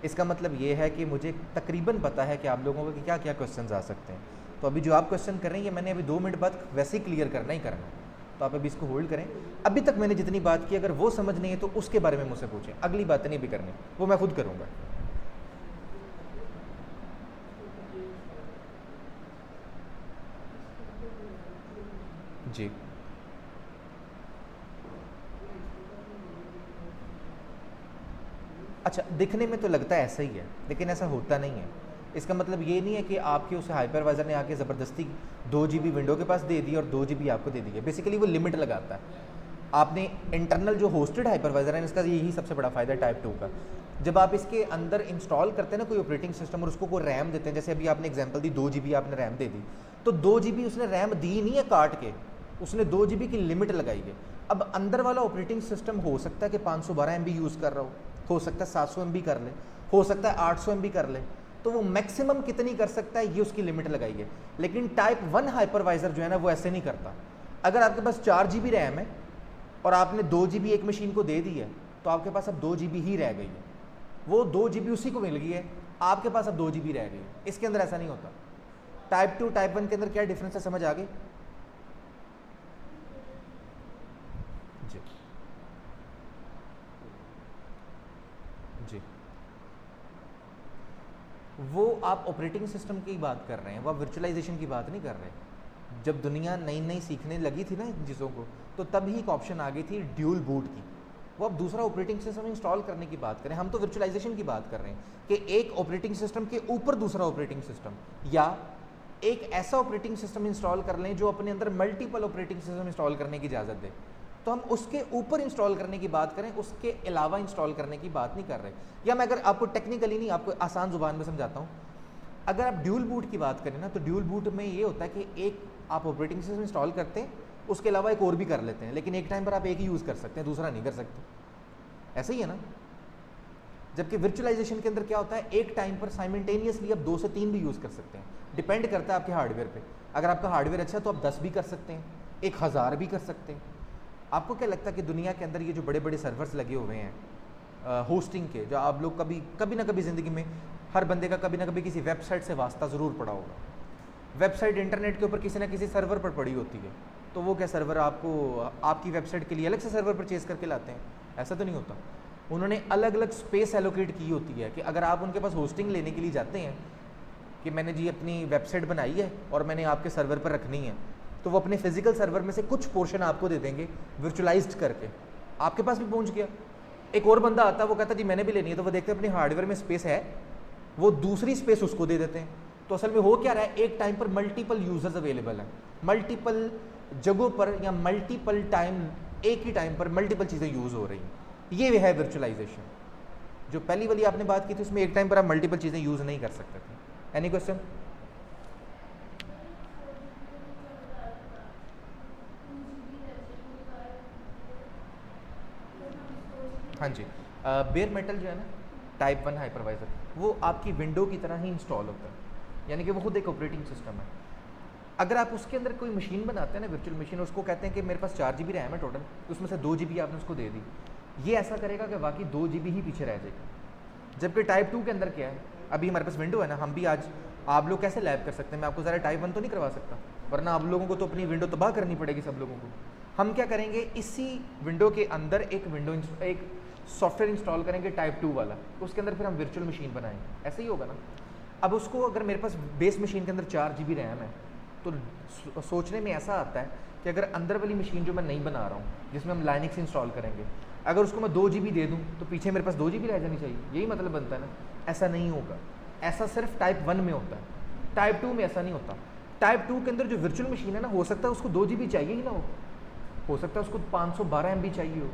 इसका मतलब ये है कि मुझे तकरीबन पता है कि आप लोगों को क्या क्या क्वेश्चंस आ सकते हैं। तो अभी जो आप क्वेश्चन कर रहे हैं ये मैंने अभी 2 मिनट बाद वैसे ही क्लियर करना ही करना है, तो आप अभी इसको होल्ड करें। अभी तक मैंने जितनी बात की, अगर वो समझ नहीं है तो उसके बारे में मुझसे पूछें, अगली बातें नहीं भी करनी, वो मैं खुद करूँगा। जी, अच्छा, दिखने में तो लगता है ऐसा ही है, लेकिन ऐसा होता नहीं है। इसका मतलब ये नहीं है कि आपके उस हाइपरवाइजर ने आके ज़बरदस्ती 2 GB विंडो के पास दे दी और 2 GB आपको दे दी है। बेसिकली वो लिमिट लगाता है। आपने इंटरनल जो होस्टेड हाइपरवाइजर है, इसका यही सबसे बड़ा फ़ायदा है टाइप 2 का। जब आप इसके अंदर इंस्टॉल करते हैं ना कोई ऑपरेटिंग सिस्टम और उसको कोई रैम देते हैं, जैसे अभी आपने एग्जांपल दी 2 GB आपने रैम दे दी, तो 2 GB उसने रैम दी नहीं है काट के, उसने 2 GB की लिमिट लगाई है। अब अंदर वाला ऑपरेटिंग सिस्टम हो सकता है कि 512 MB यूज़ कर रहा हो सकता है 700 MB कर ले, हो सकता है 800 MB कर ले, तो वो मैक्सिमम कितनी कर सकता है ये उसकी लिमिट लगाई है। लेकिन टाइप 1 हाइपरवाइजर जो है ना वो ऐसे नहीं करता। अगर आपके पास 4 GB रैम है और आपने 2 GB एक मशीन को दे दी है, तो आपके पास अब 2 GB ही रह गई है। वो 2 GB उसी को मिल गई है, आपके पास अब 2 GB रह गई है। इसके अंदर ऐसा नहीं होता। टाइप 2 टाइप 1 के अंदर क्या डिफरेंस है, समझ आ गई? जी जी, वो आप ऑपरेटिंग सिस्टम की बात कर रहे हैं, वो आप वर्चुअलाइजेशन की बात नहीं कर रहे। जब दुनिया नई नई सीखने लगी थी ना इन चीज़ों को, तो तभी एक ऑप्शन आ गई थी ड्यूल बूट की। वो अब दूसरा ऑपरेटिंग सिस्टम इंस्टॉल करने की बात करें, हम तो वर्चुअलाइजेशन की बात कर रहे हैं कि एक ऑपरेटिंग सिस्टम के ऊपर दूसरा ऑपरेटिंग सिस्टम, या एक ऐसा ऑपरेटिंग सिस्टम इंस्टॉल कर लें जो अपने अंदर मल्टीपल ऑपरेटिंग सिस्टम इंस्टॉल करने की इजाज़त दे। तो हम उसके ऊपर इंस्टॉल करने की बात करें, उसके अलावा इंस्टॉल करने की बात नहीं कर रहे। या मैं अगर आपको टेक्निकली नहीं, आपको आसान ज़ुबान में समझाता हूँ। अगर आप ड्यूल बूट की बात करें ना, तो ड्यूल बूट में ये होता है कि एक आप ऑपरेटिंग सिस्टम इंस्टॉल करते हैं, उसके अलावा एक और भी कर लेते हैं, लेकिन एक टाइम पर आप एक ही यूज़ कर सकते हैं, दूसरा नहीं कर सकते। ऐसा ही है ना? जबकि वर्चुअलाइजेशन के अंदर क्या होता है, एक टाइम पर साइमल्टेनियसली आप 2 से 3 भी यूज़ कर सकते हैं। डिपेंड करता है आपके हार्डवेयर पे। अगर आपका हार्डवेयर अच्छा है तो आप 10 भी कर सकते हैं, 1000 भी कर सकते हैं। आपको क्या लगता है कि दुनिया के अंदर ये जो बड़े बड़े सर्वर्स लगे हुए हैं होस्टिंग के, जो आप लोग कभी ना कभी ज़िंदगी में हर बंदे का कभी ना कभी किसी वेबसाइट से वास्ता ज़रूर पड़ा होगा। वेबसाइट इंटरनेट के ऊपर किसी ना किसी सर्वर पर पड़ी होती है, तो वो क्या सर्वर आपको आपकी वेबसाइट के लिए अलग से सर्वर परचेज़ करके लाते हैं? ऐसा तो नहीं होता। उन्होंने अलग अलग स्पेस एलोकेट की होती है कि अगर आप उनके पास होस्टिंग लेने के लिए जाते हैं कि मैंने जी अपनी वेबसाइट बनाई है और मैंने आपके सर्वर पर रखनी है, तो वो अपने फिजिकल सर्वर में से कुछ पोर्शन आपको दे देंगे वर्चुअलाइज्ड करके, आपके पास भी पहुंच गया। एक और बंदा आता है, वो कहता जी मैंने भी लेनी है, तो वो देखते हैं अपने हार्डवेयर में स्पेस है, वो दूसरी स्पेस उसको दे देते हैं। तो असल में हो क्या रहा है, एक टाइम पर मल्टीपल यूजर्स अवेलेबल हैं, मल्टीपल जगहों पर या मल्टीपल टाइम, एक ही टाइम पर मल्टीपल चीज़ें यूज़ हो रही हैं। ये है वर्चुअलाइजेशन। जो पहली वाली आपने बात की थी उसमें एक टाइम पर आप मल्टीपल चीज़ें यूज़ नहीं कर सकते थे। Any question? हाँ जी, बेयर मेटल जो है ना, टाइप 1 हाइपरवाइज़र, वो आपकी विंडो की तरह ही इंस्टॉल होता है, यानी कि वो खुद एक ऑपरेटिंग सिस्टम है। अगर आप उसके अंदर कोई मशीन बनाते हैं ना, वर्चुअल मशीन, उसको कहते हैं कि मेरे पास 4 GB रैम है टोटल, उसमें से 2 GB आपने उसको दे दी, ये ऐसा करेगा कि वाकई 2 GB ही पीछे रह जाएगा। जबकि टाइप 2 के अंदर क्या है, अभी हमारे पास विंडो है ना, हम भी आज आप लोग कैसे लैब कर सकते हैं, मैं आपको ज़रा टाइप 1 तो नहीं करवा सकता, वरना आप लोगों को तो अपनी विंडो तबाह करनी पड़ेगी सब लोगों को। हम क्या करेंगे, इसी विंडो के अंदर एक सॉफ्टवेयर इंस्टॉल करेंगे टाइप 2 वाला, उसके अंदर फिर हम वर्चुअल मशीन बनाएंगे, ऐसे ही होगा ना। अब उसको अगर मेरे पास बेस मशीन के अंदर 4 GB रैम है, तो सोचने में ऐसा आता है कि अगर अंदर वाली मशीन जो मैं नहीं बना रहा हूँ, जिसमें हम लाइनक्स इंस्टॉल करेंगे, अगर उसको मैं 2 GB दे दूँ तो पीछे मेरे पास 2 GB रह जानी चाहिए, यही मतलब बनता है ना। ऐसा नहीं होगा, ऐसा सिर्फ टाइप 1 में होता है, टाइप 2 में ऐसा नहीं होता। टाइप 2 के अंदर जो वर्चुअल मशीन है ना, हो सकता है उसको 2 GB चाहिए ही ना हो सकता है उसको 512 MB चाहिए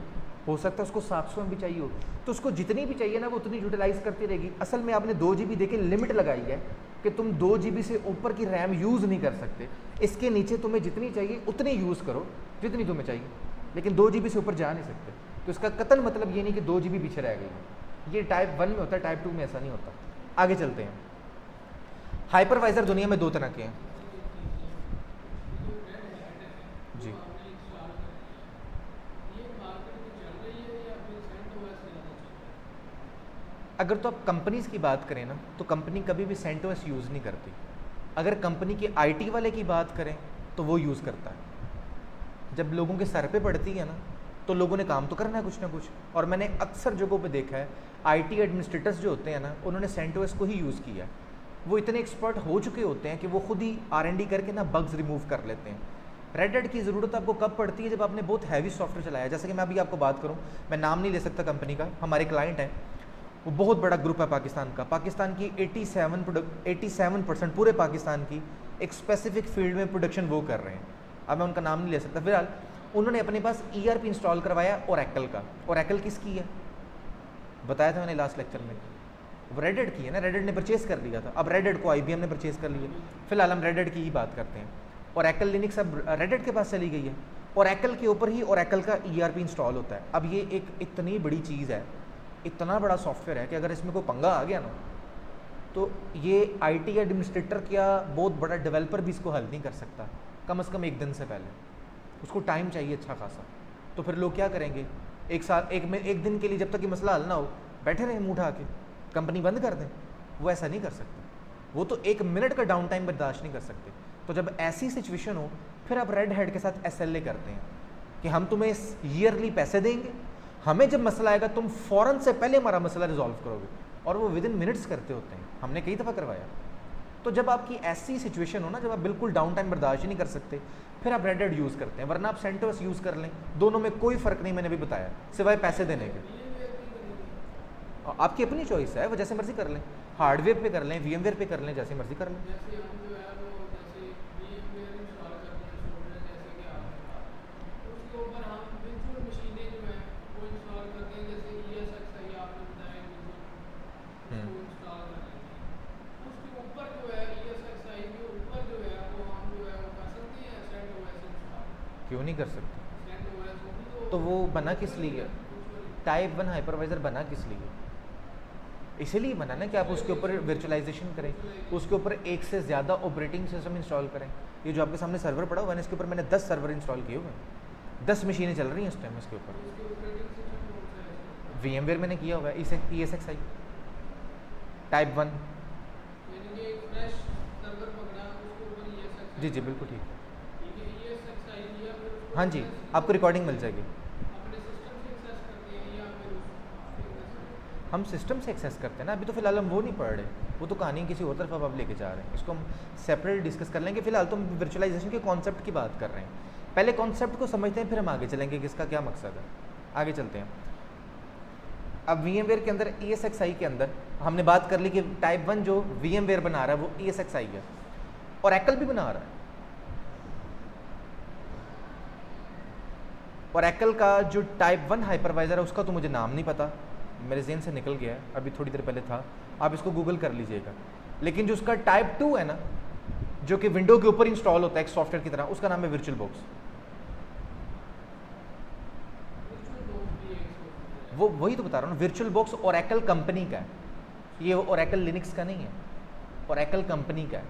हो सकता है उसको 700 MB चाहिए हो, तो उसको जितनी भी चाहिए ना वो उतनी यूटिलाइज करती रहेगी। असल में आपने 2 GB देके लिमिट लगाई है कि तुम 2 GB से ऊपर की रैम यूज़ नहीं कर सकते, इसके नीचे तुम्हें जितनी चाहिए उतनी यूज़ करो जितनी तुम्हें चाहिए, लेकिन 2 GB से ऊपर जा नहीं सकते। तो इसका कतन मतलब ये नहीं कि 2 GB पीछे रह गई, ये टाइप 1 में होता है, टाइप 2 में ऐसा नहीं होता। आगे चलते हैं। हाइपरवाइज़र दुनिया में 2 तरह के हैं जी। अगर तो आप कंपनीज़ की बात करें ना, तो कंपनी कभी भी सेंटोस यूज़ नहीं करती। अगर कंपनी के आईटी वाले की बात करें तो वो यूज़ करता है। जब लोगों के सर पे पड़ती है ना, तो लोगों ने काम तो करना है कुछ ना कुछ, और मैंने अक्सर जगहों पे देखा है आईटी एडमिनिस्ट्रेटर्स जो होते हैं ना, उन्होंने सेंटोस को ही यूज़ किया है। वो इतने एक्सपर्ट हो चुके होते हैं कि वो खुद ही R&D करके ना बग्स रिमूव कर लेते हैं। रेड हैट की ज़रूरत आपको कब पड़ती है, जब आपने बहुत हैवी सॉफ्टवेयर चलाया। जैसे कि मैं अभी आपको बात करूँ, मैं नाम नहीं ले सकता कंपनी का, हमारे क्लाइंट हैं, वो बहुत बड़ा ग्रुप है पाकिस्तान का। पाकिस्तान की 87% पूरे पाकिस्तान की एक स्पेसिफिक फील्ड में प्रोडक्शन वो कर रहे हैं। अब मैं उनका नाम नहीं ले सकता। फिलहाल उन्होंने अपने पास ERP इंस्टॉल करवाया ओरेकल का। ओरेकल किसकी है, बताया था मैंने लास्ट लेक्चर में, वो रेड हैट की है ना, रेड हैट ने परचेज कर लिया था। अब रेड हैट को IBM ने परचेज कर लिया। फिलहाल हम रेड हैट की ही बात करते हैं। ओरेकल लिनक्स अब रेड हैट के पास चली गई है। ओरेकल के ऊपर ही ओरेकल का ERP इंस्टॉल होता है। अब ये एक इतनी बड़ी चीज़ है, इतना बड़ा सॉफ्टवेयर है कि अगर इसमें कोई पंगा आ गया ना, तो ये IT एडमिनिस्ट्रेटर क्या बहुत बड़ा डेवलपर भी इसको हल नहीं कर सकता, कम से कम 1 दिन से पहले। उसको टाइम चाहिए अच्छा खासा। तो फिर लोग क्या करेंगे, एक दिन के लिए जब तक ये मसला हल ना हो, बैठे रहें मुँह उठा के, कंपनी बंद कर दें। वो ऐसा नहीं कर सकते, वो तो 1 मिनट का डाउन टाइम बर्दाश्त नहीं कर सकते। तो जब ऐसी सिचुएशन हो, फिर आप रेड हैट के साथ SLA करते हैं कि हम तुम्हें ईयरली पैसे देंगे, हमें जब मसला आएगा तुम फ़ौरन से पहले हमारा मसला रिजॉल्व करोगे, और वो विदिन मिनट्स करते होते हैं। हमने कई दफ़ा करवाया। तो जब आपकी ऐसी सिचुएशन हो ना, जब आप बिल्कुल डाउन टाइम बर्दाश्त ही नहीं कर सकते, फिर आप रेड हैट यूज़ करते हैं, वरना आप सेंटोस यूज़ कर लें। दोनों में कोई फ़र्क नहीं, मैंने भी बताया, सिवाय पैसे देने के। आपकी अपनी चॉइस है, वो जैसे मर्जी कर लें, हार्डवेयर पे कर लें, VMware पे कर लें, जैसे मर्जी कर लें। क्यों नहीं कर सकते? तो वो बना किस लिए, टाइप 1 हाइपरवाइज़र बना किस लिए? इसीलिए बना ना कि आप उसके ऊपर वर्चुअलाइजेशन करें, उसके ऊपर एक से ज़्यादा ऑपरेटिंग सिस्टम इंस्टॉल करें। ये जो आपके सामने सर्वर पड़ा हुआ है, इसके ऊपर मैंने 10 सर्वर इंस्टॉल किए हुए हैं, 10 मशीनें चल रही हैं इस टाइम इसके ऊपर। VMware मैंने किया हुआ है, ESXi टाइप 1। जी जी बिल्कुल ठीक। हाँ जी, आपको रिकॉर्डिंग मिल जाएगी। हम सिस्टम से एक्सेस करते हैं ना, अभी तो फिलहाल हम वो नहीं पढ़ रहे, वो तो कहानी किसी और तरफ अब आप लेके जा रहे हैं। इसको हम सेपरेट डिस्कस कर लेंगे। फिलहाल तो हम वर्चुअलाइजेशन के कॉन्सेप्ट की बात कर रहे हैं। पहले कॉन्सेप्ट को समझते हैं, फिर हम आगे चलेंगे कि इसका क्या मकसद है। आगे चलते हैं। अब VMware के अंदर ESXi के अंदर हमने बात कर ली कि टाइप 1 जो VMware बना रहा है वो ESXi है, और Oracle भी बना रहा है। Oracle का जो टाइप 1 हाइपरवाइज़र है उसका तो मुझे नाम नहीं पता, मेरे ज़हन से निकल गया है, अभी थोड़ी देर पहले था, आप इसको गूगल कर लीजिएगा। लेकिन जो उसका टाइप 2 है ना, जो कि विंडो के ऊपर इंस्टॉल होता है एक सॉफ्टवेयर की तरह, उसका नाम है वर्चुअल बॉक्स। वो वही तो बता रहा हूँ, वर्चुअल बॉक्स ओरेकल कंपनी का है, ये ओरेकल लिनक्स का नहीं है, ओरेकल कंपनी का है,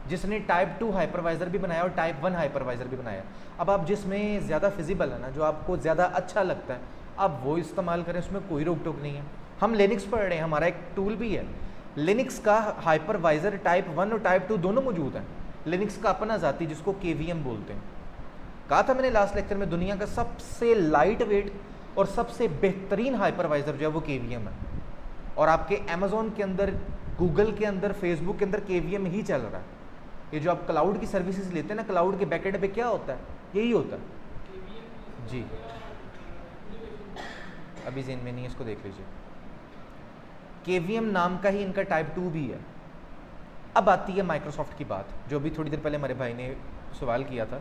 जिसने टाइप 2 हाइपरवाइज़र भी बनाया और टाइप 1 हाइपरवाइज़र भी बनाया। अब आप जिसमें ज़्यादा फिजिबल है ना, जो आपको ज़्यादा अच्छा लगता है, आप वो इस्तेमाल करें, उसमें कोई रोक टोक नहीं है। हम लिनक्स पढ़ रहे हैं, हमारा एक टूल भी है लिनक्स का हाइपरवाइज़र, टाइप 1 और टाइप 2 दोनों मौजूद हैं। लिनक्स का अपना जाती जिसको KVM बोलते हैं। कहा था मैंने लास्ट लेक्चर में, दुनिया का सबसे लाइट वेट और सबसे बेहतरीन हाइपरवाइज़र जो है वो KVM है, और आपके अमेज़ोन के अंदर, गूगल के अंदर, फेसबुक के अंदर KVM ही चल रहा है। ये जो आप क्लाउड की सर्विसेज लेते हैं ना, क्लाउड के बैकएंड पे क्या होता है, यही होता है जी। अभी ज़हन में नहीं है, इसको देख लीजिए। KVM नाम का ही इनका टाइप 2 भी है। अब आती है माइक्रोसॉफ्ट की बात, जो भी थोड़ी देर पहले हमारे भाई ने सवाल किया था।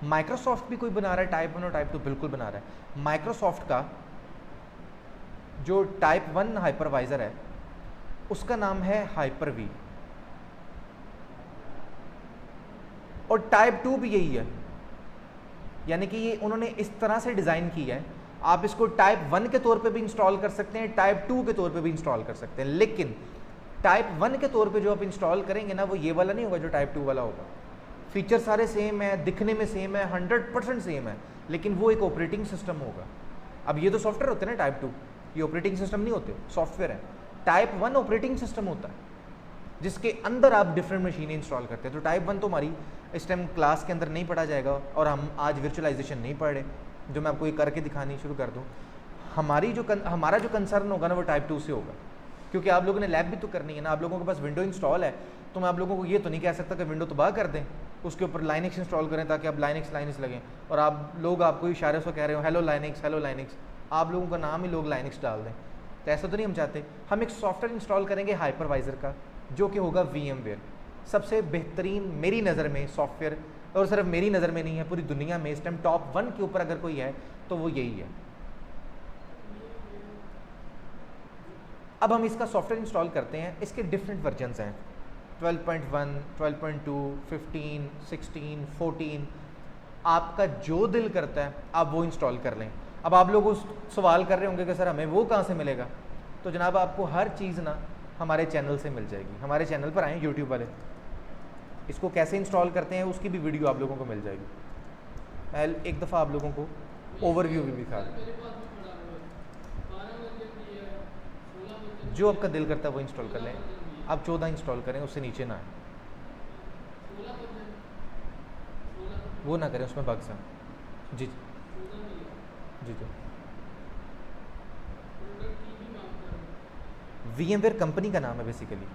माइक्रोसॉफ्ट भी कोई बना रहा है टाइप 1 और टाइप 2? बिल्कुल बना रहा है। माइक्रोसॉफ्ट का जो टाइप 1 हाइपरवाइज़र है उसका नाम है हाइपर-V, और टाइप 2 भी यही है, यानी कि ये उन्होंने इस तरह से डिज़ाइन किया है, आप इसको टाइप 1 के तौर पे भी इंस्टॉल कर सकते हैं, टाइप 2 के तौर पे भी इंस्टॉल कर सकते हैं। लेकिन टाइप 1 के तौर पे जो आप इंस्टॉल करेंगे ना, वो ये वाला नहीं होगा जो टाइप 2 वाला होगा। फीचर सारे सेम है, दिखने में सेम है, 100% सेम है, लेकिन वो एक ऑपरेटिंग सिस्टम होगा। अब ये तो सॉफ्टवेयर होते हैं ना टाइप 2, ये ऑपरेटिंग सिस्टम नहीं होते, सॉफ्टवेयर है। टाइप 1 ऑपरेटिंग सिस्टम होता है जिसके अंदर आप डिफरेंट मशीनें इंस्टॉल करते हैं। तो टाइप 1 तो हमारी इस टाइम क्लास के अंदर नहीं पढ़ा जाएगा, और हम आज वर्चुअलाइजेशन नहीं पढ़ रहे, जो मैं आपको ये करके दिखानी शुरू कर दूँ। हमारा जो कंसर्न होगा ना, वो टाइप 2 से होगा, क्योंकि आप लोगों ने लैब भी तो करनी है ना। आप लोगों के पास विंडो इंस्टॉल है, तो मैं आप लोगों को ये तो नहीं कह सकता कि विंडो तबाह कर दें, उसके ऊपर लाइनक्स इंस्टॉल करें ताकि आप लाइनक्स लगें, और आप लोग आपको इशारे से कह रहे हो हेलो लाइनक्स, आप लोगों का नाम ही लोग लाइनक्स डाल दें। तो ऐसा तो नहीं हम चाहते। हम एक सॉफ्टवेयर इंस्टॉल करेंगे हाइपरवाइज़र का, जो कि होगा VMware। सबसे बेहतरीन मेरी नज़र में सॉफ्टवेयर, और सिर्फ मेरी नज़र में नहीं है, पूरी दुनिया में इस टाइम टॉप 1 के ऊपर अगर कोई है तो वो यही है। अब हम इसका सॉफ्टवेयर इंस्टॉल करते हैं। इसके डिफरेंट वर्जन्स हैं, 12.1, 12.2, 15, 16, 14। आपका जो दिल करता है आप वो इंस्टॉल कर लें। अब आप लोग उस सवाल कर रहे होंगे कि सर हमें वो कहाँ से मिलेगा? तो जनाब आपको हर चीज़ ना हमारे चैनल से मिल जाएगी। हमारे चैनल पर आएँ यूट्यूब वाले, इसको कैसे इंस्टॉल करते हैं उसकी भी वीडियो आप लोगों को मिल जाएगी। मैं एक दफ़ा आप लोगों को ओवरव्यू भी दिखा दूँ। जो आपका दिल करता है वो इंस्टॉल कर लें। आप 14 इंस्टॉल करें, उससे नीचे ना आए, वो ना करें, उसमें बग्स हैं। जी जी जी। VMware कंपनी का नाम है बेसिकली,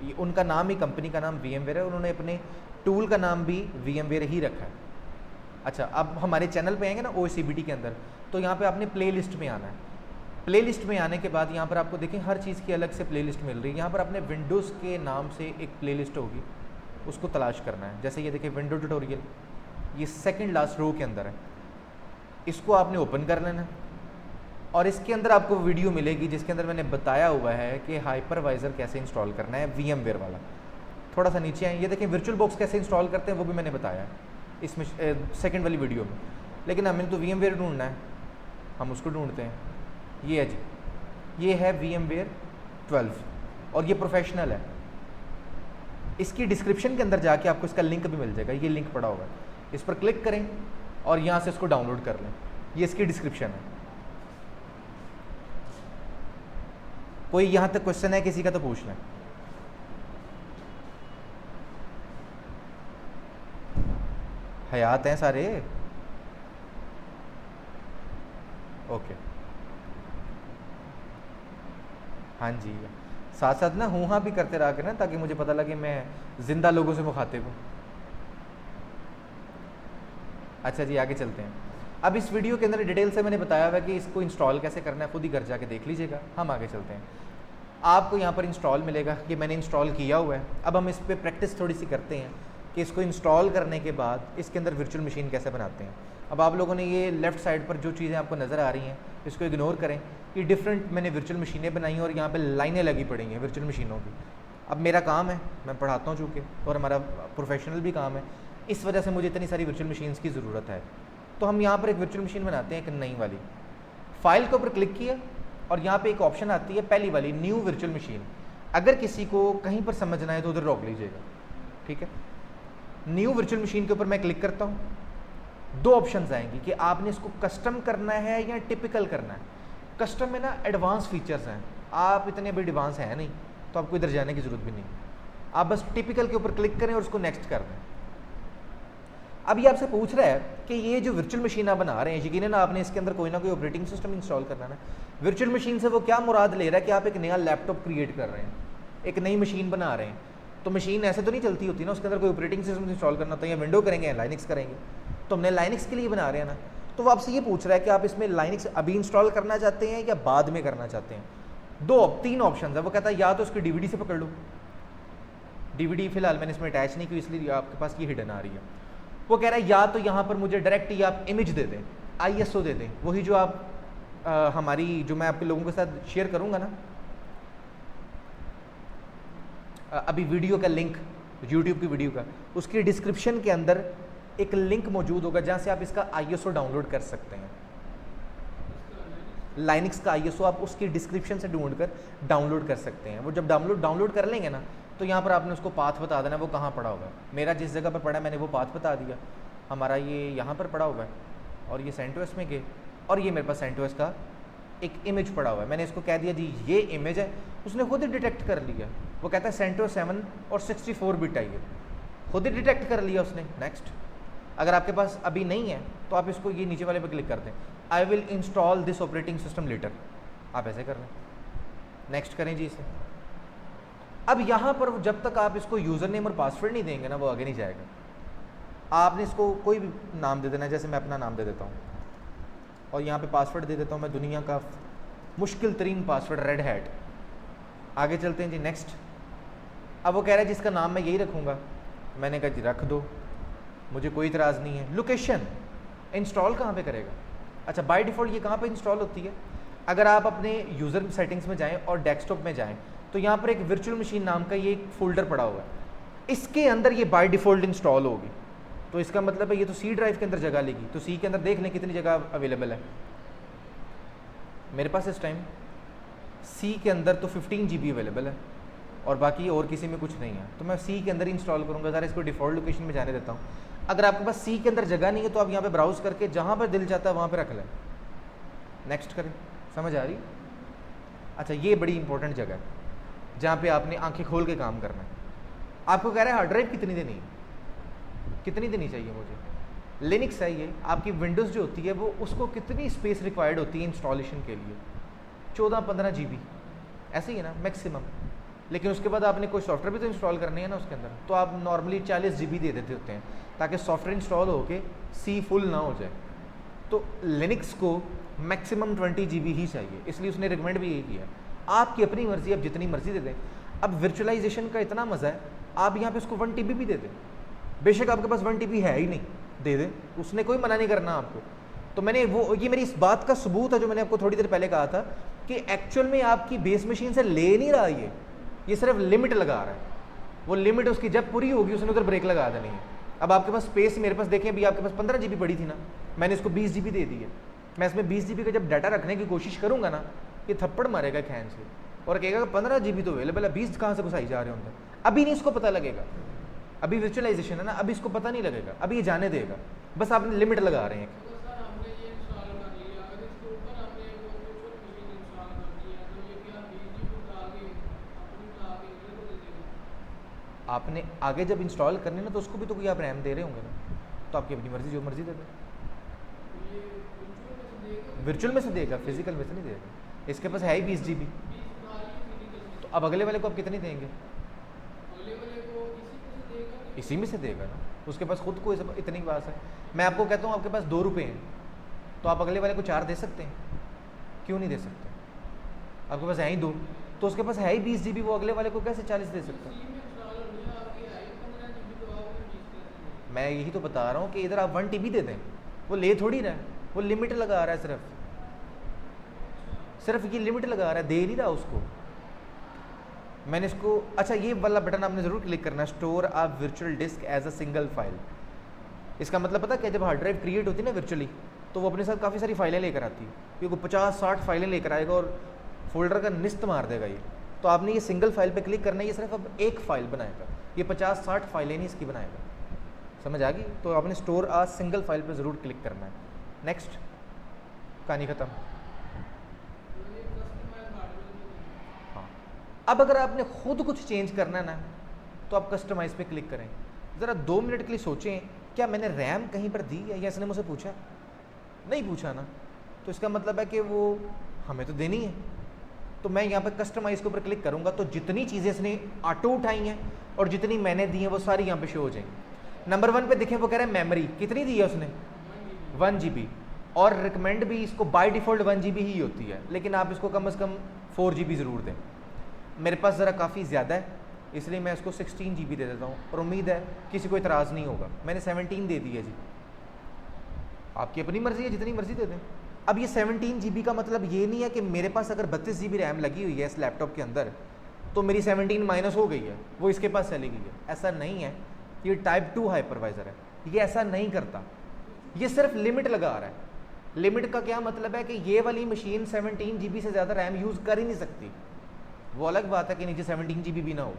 ये उनका नाम ही, कंपनी का नाम VMware है, उन्होंने अपने टूल का नाम भी VMware ही रखा है। अच्छा, अब हमारे चैनल पे आएंगे ना OSCBT के अंदर, तो यहाँ पे आपने प्ले लिस्ट में आना है। प्ले लिस्ट में आने के बाद यहाँ पर आपको देखें हर चीज़ की अलग से प्ले लिस्ट मिल रही है। यहाँ पर आपने विंडोज़ के नाम से एक प्ले लिस्ट होगी, उसको तलाश करना है। जैसे ये देखिए विंडो ट्यूटोरियल, ये सेकंड लास्ट रो के अंदर है, इसको आपने ओपन कर लेना है, और इसके अंदर आपको वीडियो मिलेगी जिसके अंदर मैंने बताया हुआ है कि हाइपरवाइज़र कैसे इंस्टॉल करना है, VMware वाला। थोड़ा सा नीचे आए, ये देखें वर्चुअल बॉक्स कैसे इंस्टॉल करते हैं, वो भी मैंने बताया है इसमें सेकेंड वाली वीडियो में। लेकिन हमें तो VMware ढूंढना है, हम उसको ढूंढते हैं। ये है जी, ये है VMware 12, और ये प्रोफेशनल है। इसकी डिस्क्रिप्शन के अंदर जाके आपको इसका लिंक भी मिल जाएगा, ये लिंक पड़ा होगा, इस पर क्लिक करें और यहाँ से इसको डाउनलोड कर लें। ये इसकी डिस्क्रिप्शन है। कोई यहाँ तक क्वेश्चन है किसी का तो पूछ लें। हयात हैं सारे? ओके, हाँ जी, साथ साथ ना हूँ हाँ भी करते रहा करें ताकि मुझे पता लगे मैं ज़िंदा लोगों से मुखातिब हूँ। अच्छा जी, आगे चलते हैं। अब इस वीडियो के अंदर डिटेल से मैंने बताया हुआ कि इसको इंस्टॉल कैसे करना है, खुद ही घर जाके देख लीजिएगा। हम आगे चलते हैं। आपको यहाँ पर इंस्टॉल मिलेगा कि मैंने इंस्टॉल किया हुआ है। अब हम इस पर प्रैक्टिस थोड़ी सी करते हैं कि इसको इंस्टॉल करने के बाद इसके अंदर वर्चुअल मशीन कैसे बनाते हैं। अब आप लोगों ने ये लेफ़्ट साइड पर जो चीज़ें आपको नज़र आ रही हैं इसको इग्नोर करें। ये डिफरेंट मैंने वर्चुअल मशीनें बनाई हैं और यहाँ पे लाइनें लगी पड़ी हैं वर्चुअल मशीनों की। अब मेरा काम है, मैं पढ़ाता हूँ चूँकि, और हमारा प्रोफेशनल भी काम है, इस वजह से मुझे इतनी सारी वर्चुअल मशीन्स की ज़रूरत है। तो हम यहाँ पर एक वर्चुअल मशीन बनाते हैं, एक नई वाली फाइल के ऊपर क्लिक किया और यहाँ पे एक ऑप्शन आती है पहली वाली, न्यू वर्चुअल मशीन। अगर किसी को कहीं पर समझना है तो उधर रोक लीजिएगा, ठीक है। न्यू वर्चुअल मशीन के ऊपर मैं क्लिक करता हूँ, दो ऑप्शंस आएंगी कि आपने इसको कस्टम करना है या टिपिकल करना है। कस्टम में ना एडवांस फीचर्स हैं, आप इतने भी एडवांस हैं नहीं, तो आपको इधर जाने की जरूरत भी नहीं, आप बस टिपिकल के ऊपर क्लिक करें और उसको नेक्स्ट कर दें। अब ये आपसे पूछ रहा है कि ये जो वर्चुअल मशीन आप बना रहे हैं, यकीनन आपने इसके अंदर कोई ना कोई ऑपरेटिंग सिस्टम इंस्टॉल करना है। वर्चुअल मशीन से वो क्या मुराद ले रहा है कि आप एक नया लैपटॉप क्रिएट कर रहे हैं, एक नई मशीन बना रहे हैं। तो मशीन ऐसे तो नहीं चलती होती ना, उसके अंदर कोई ऑपरेटिंग सिस्टम इंस्टॉल करना होता है, या विंडो करेंगे या लाइनक्स करेंगे। तो हमने लाइनक्स के लिए बना रहे हैं ना, तो वो आपसे ये पूछ रहा है कि आप इसमें लाइनक्स अभी इंस्टॉल करना चाहते हैं या बाद में करना चाहते हैं। तीन ऑप्शन है। वो कहता है या तो उसकी डीवीडी से पकड़ लो, डीवीडी फिलहाल मैंने इसमें अटैच नहीं की, इसलिए आपके पास ये हिडन आ रही है। वो कह रहा है या तो यहाँ पर मुझे डायरेक्ट ही आप इमेज दे दें, ISO दे दें, वही जो आप हमारी जो मैं आपके लोगों के साथ शेयर करूँगा ना अभी वीडियो का लिंक, यूट्यूब की वीडियो का, उसकी डिस्क्रिप्शन के अंदर एक लिंक मौजूद होगा जहाँ से आप इसका ISO डाउनलोड कर सकते हैं। लाइनक्स का ISO आप उसकी डिस्क्रिप्शन से ढूंढ कर डाउनलोड कर सकते हैं। वो जब डाउनलोड कर लेंगे ना, तो यहाँ पर आपने उसको पाथ बता देना वो कहाँ पड़ा होगा। मेरा जिस जगह पर पड़ा है मैंने वो पाथ बता दिया, हमारा ये यहाँ पर पड़ा हुआ है और ये CentOS में गए, और ये मेरे पास CentOS का एक इमेज पड़ा हुआ है। मैंने इसको कह दिया जी ये इमेज है, उसने खुद ही डिटेक्ट कर लिया। वो कहता है CentOS 7 और 64 बिट आई है, खुद ही डिटेक्ट कर लिया उसने। नेक्स्ट। अगर आपके पास अभी नहीं है तो आप इसको ये नीचे वाले पे क्लिक कर दें, I will install this operating system later, आप ऐसे कर लें। नेक्स्ट करें जी इसे। अब यहाँ पर जब तक आप इसको यूज़र नेम और पासवर्ड नहीं देंगे ना, वो आगे नहीं जाएगा। आपने इसको कोई भी नाम दे देना है, जैसे मैं अपना नाम दे देता हूँ और यहाँ पे पासवर्ड दे देता हूँ मैं दुनिया का मुश्किल तरीन पासवर्ड रेड हैट। आगे चलते हैं जी, नेक्स्ट। अब वो कह रहा है जिसका नाम मैं यही रखूँगा, मैंने कहा जी रख दो, मुझे कोई इतराज़ नहीं है। लोकेशन, इंस्टॉल कहाँ पे करेगा? अच्छा, बाय डिफ़ॉल्ट ये कहाँ पे इंस्टॉल होती है? अगर आप अपने यूज़र सेटिंग्स में जाएं और डेस्कटॉप में जाएं तो यहाँ पर एक वर्चुअल मशीन नाम का ये एक फोल्डर पड़ा हुआ है, इसके अंदर ये बाय डिफ़ॉल्ट इंस्टॉल होगी। तो इसका मतलब है ये तो C ड्राइव के अंदर जगह लेगी, तो C के अंदर देख लें कितनी जगह अवेलेबल है। मेरे पास इस टाइम C के अंदर तो 15 GB अवेलेबल है और बाकी और किसी में कुछ नहीं है, तो मैं C के अंदर इंस्टॉल करूँगा। ज़रा इसको डिफ़ॉल्ट लोकेशन में जाने देता हूँ। अगर आपके पास C के अंदर जगह नहीं है तो आप यहाँ पे ब्राउज़ करके जहाँ पर दिल चाहता है वहाँ पे रख लें। नेक्स्ट करें, समझ आ रही? अच्छा, ये बड़ी इंपॉर्टेंट जगह है जहाँ पे आपने आंखें खोल के काम करना है। आपको कह रहा है हार्ड ड्राइव कितनी देनी है, कितनी देनी चाहिए मुझे। लिनक्स है ये, आपकी विंडोज़ जो होती है वो उसको कितनी स्पेस रिक्वायर्ड होती है इंस्टॉलेशन के लिए? 14-15 GB, ऐसे ही है ना मैक्सिमम। लेकिन उसके बाद आपने कोई सॉफ्टवेयर भी तो इंस्टॉल करनी है ना उसके अंदर, तो आप नॉर्मली 40 GB दे देते होते हैं ताकि सॉफ्टवेयर इंस्टॉल होके C फुल ना हो जाए। तो लिनक्स को मैक्सिमम 20 GB ही चाहिए, इसलिए उसने रिकमेंड भी यही किया। आपकी अपनी मर्जी, आप जितनी मर्जी दे दें। अब वर्चुअलाइजेशन का इतना मज़ा है, आप यहाँ पे उसको 1 TB भी दे दें, बेशक आपके पास 1 TB है ही नहीं, दे दें, उसने कोई मना नहीं करना आपको। तो मैंने वो, ये मेरी इस बात का सबूत है जो मैंने आपको थोड़ी देर पहले कहा था कि एक्चुअल में आपकी बेस मशीन से ले नहीं रहा ये सिर्फ लिमिट लगा रहा है। वो लिमिट उसकी जब पूरी होगी उसने उधर ब्रेक लगा देनी है। अब आपके पास स्पेस, मेरे पास देखें अभी आपके पास 15 GB पड़ी थी ना, मैंने इसको 20 GB दे दी है। मैं इसमें 20 GB का जब डाटा रखने की कोशिश करूँगा ना, ये थप्पड़ मारेगा खैन से और कहेगा 15 GB तो अवेलेबल है, 20 कहाँ से घुसाई जा रहे होंगे। अभी नहीं इसको पता लगेगा, अभी वर्चुअलाइजेशन है ना, अभी इसको पता नहीं लगेगा, अभी ये जाने देगा, बस आपने लिमिट लगा रहे हैं। आपने आगे जब इंस्टॉल करने ना तो उसको भी तो कोई आप रैम दे रहे होंगे ना, तो आपकी अपनी मर्जी, जो मर्जी दे दें। वर्चुअल में से देगा, फिजिकल में से नहीं देगा। इसके पास है ही 20 GB, तो अब अगले वाले को आप कितनी देंगे? इसी में से देगा ना, उसके पास खुद को इतनी बात है। मैं आपको कहता हूँ आपके पास 2 रुपये हैं तो आप अगले वाले को 4 दे सकते हैं, क्यों नहीं दे सकते? आपके पास है ही 2, तो उसके पास है ही 20 GB, वो अगले वाले को कैसे 40 दे सकते हैं? मैं यही तो बता रहा हूँ कि इधर आप 1 TB दे दें, वो ले थोड़ी रहा है, वो लिमिट लगा रहा है, सिर्फ ये लिमिट लगा रहा है, दे नहीं रहा उसको। मैंने इसको, अच्छा ये वाला बटन आपने ज़रूर क्लिक करना है, store a virtual disk as a single file. इसका मतलब पता क्या, जब हार्ड ड्राइव क्रिएट होती है ना वर्चुअली, तो वो अपने साथ काफ़ी सारी फाइलें लेकर आती है, क्योंकि 50-60 फाइलें लेकर आएगा और फोल्डर का निस्त मार देगा ये। तो आपने ये सिंगल फाइल पे क्लिक करना है, ये सिर्फ अब एक फाइल बनाएगा, ये 50-60 फाइलें नहीं इसकी बनाएगा। समझ आ गई? तो आपने स्टोर आज सिंगल फाइल पे ज़रूर क्लिक करना है। नेक्स्ट, कहानी ख़त्म। हाँ, अब अगर आपने खुद कुछ चेंज करना है ना, तो आप कस्टमाइज़ पे क्लिक करें। ज़रा 2 मिनट के लिए सोचें, क्या मैंने रैम कहीं पर दी है या इसने मुझसे पूछा? नहीं पूछा ना, तो इसका मतलब है कि वो हमें तो देनी है। तो मैं यहाँ पे कस्टमाइज़ के ऊपर क्लिक करूँगा तो जितनी चीज़ें इसने ऑटो उठाई हैं और जितनी मैंने दी हैं वो सारी यहाँ पे शो हो जाएंगी। नंबर 1 पे देखें, वो कह रहा है मेमोरी कितनी दी है उसने, 1 GB, और रिकमेंड भी इसको बाय डिफ़ॉल्ट 1 GB ही होती है, लेकिन आप इसको कम से कम 4 GB ज़रूर दें। मेरे पास ज़रा काफ़ी ज़्यादा है, इसलिए मैं इसको 16 GB दे देता हूँ, और उम्मीद है किसी को इतराज़ नहीं होगा। मैंने 17 दे दी है जी, आपकी अपनी मर्ज़ी है, जितनी मर्ज़ी दे दें। अब ये 17 GB का मतलब ये नहीं है कि मेरे पास अगर 32 GB रैम लगी हुई है इस लैपटॉप के अंदर तो मेरी 17 माइनस हो गई है, वो इसके पास चली गई है। ऐसा नहीं है, ये टाइप 2 हाइपरवाइज़र है, ये ऐसा नहीं करता, ये सिर्फ लिमिट लगा रहा है। लिमिट का क्या मतलब है कि ये वाली मशीन 17 GB से ज़्यादा रैम यूज़ कर ही नहीं सकती। वो अलग बात है कि नीचे 17 GB भी ना हो,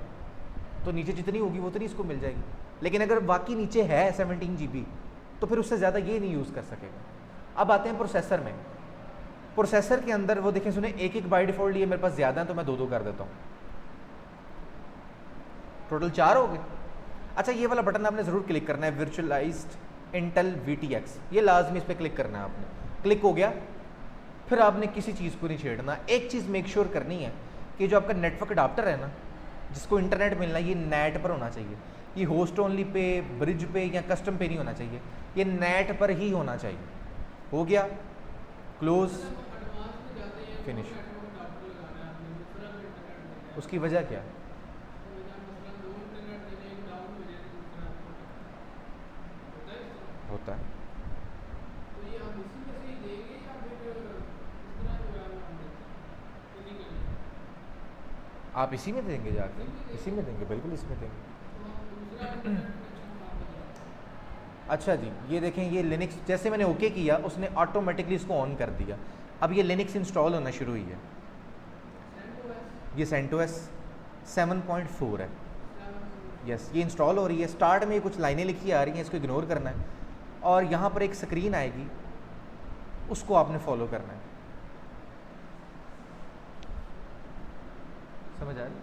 तो नीचे जितनी होगी वो उतनी इसको मिल जाएगी, लेकिन अगर बाकी नीचे है 17 GB तो फिर उससे ज़्यादा ये नहीं यूज़ कर सकेगा। अब आते हैं प्रोसेसर में। प्रोसेसर के अंदर वो देखें, सुने, एक बाय डिफ़ॉल्ट ये मेरे पास ज़्यादा है तो मैं 2 कर देता हूँ, टोटल 4 हो गए। अच्छा, ये वाला बटन आपने ज़रूर क्लिक करना है, वर्चुअलाइज्ड इंटेल VTX, ये लाजमी इस पर क्लिक करना है आपने। क्लिक हो गया, फिर आपने किसी चीज़ को नहीं छेड़ना। एक चीज़ मेक श्योर करनी है कि जो आपका नेटवर्क अडाप्टर है ना, जिसको इंटरनेट मिलना है, ये नेट पर होना चाहिए। ये होस्ट ओनली पे, ब्रिज पे या कस्टम पे नहीं होना चाहिए, ये नेट पर ही होना चाहिए। हो गया, क्लोज, फिनिश। उसकी वजह क्या होता है? आप इसी में देंगे, जाके इसी में देंगे, बिल्कुल इसमें देंगे। अच्छा जी, ये देखें, ये लिनक्स जैसे मैंने ओके किया उसने ऑटोमेटिकली इसको ऑन कर दिया। अब ये लिनक्स इंस्टॉल होना शुरू हुई है। ये CentOS 7.4 है, यस, ये इंस्टॉल हो रही है। स्टार्ट में कुछ लाइनें लिखी आ रही हैं, इसको इग्नोर करना है, और यहाँ पर एक स्क्रीन आएगी, उसको आपने फॉलो करना है। समझ आ रही?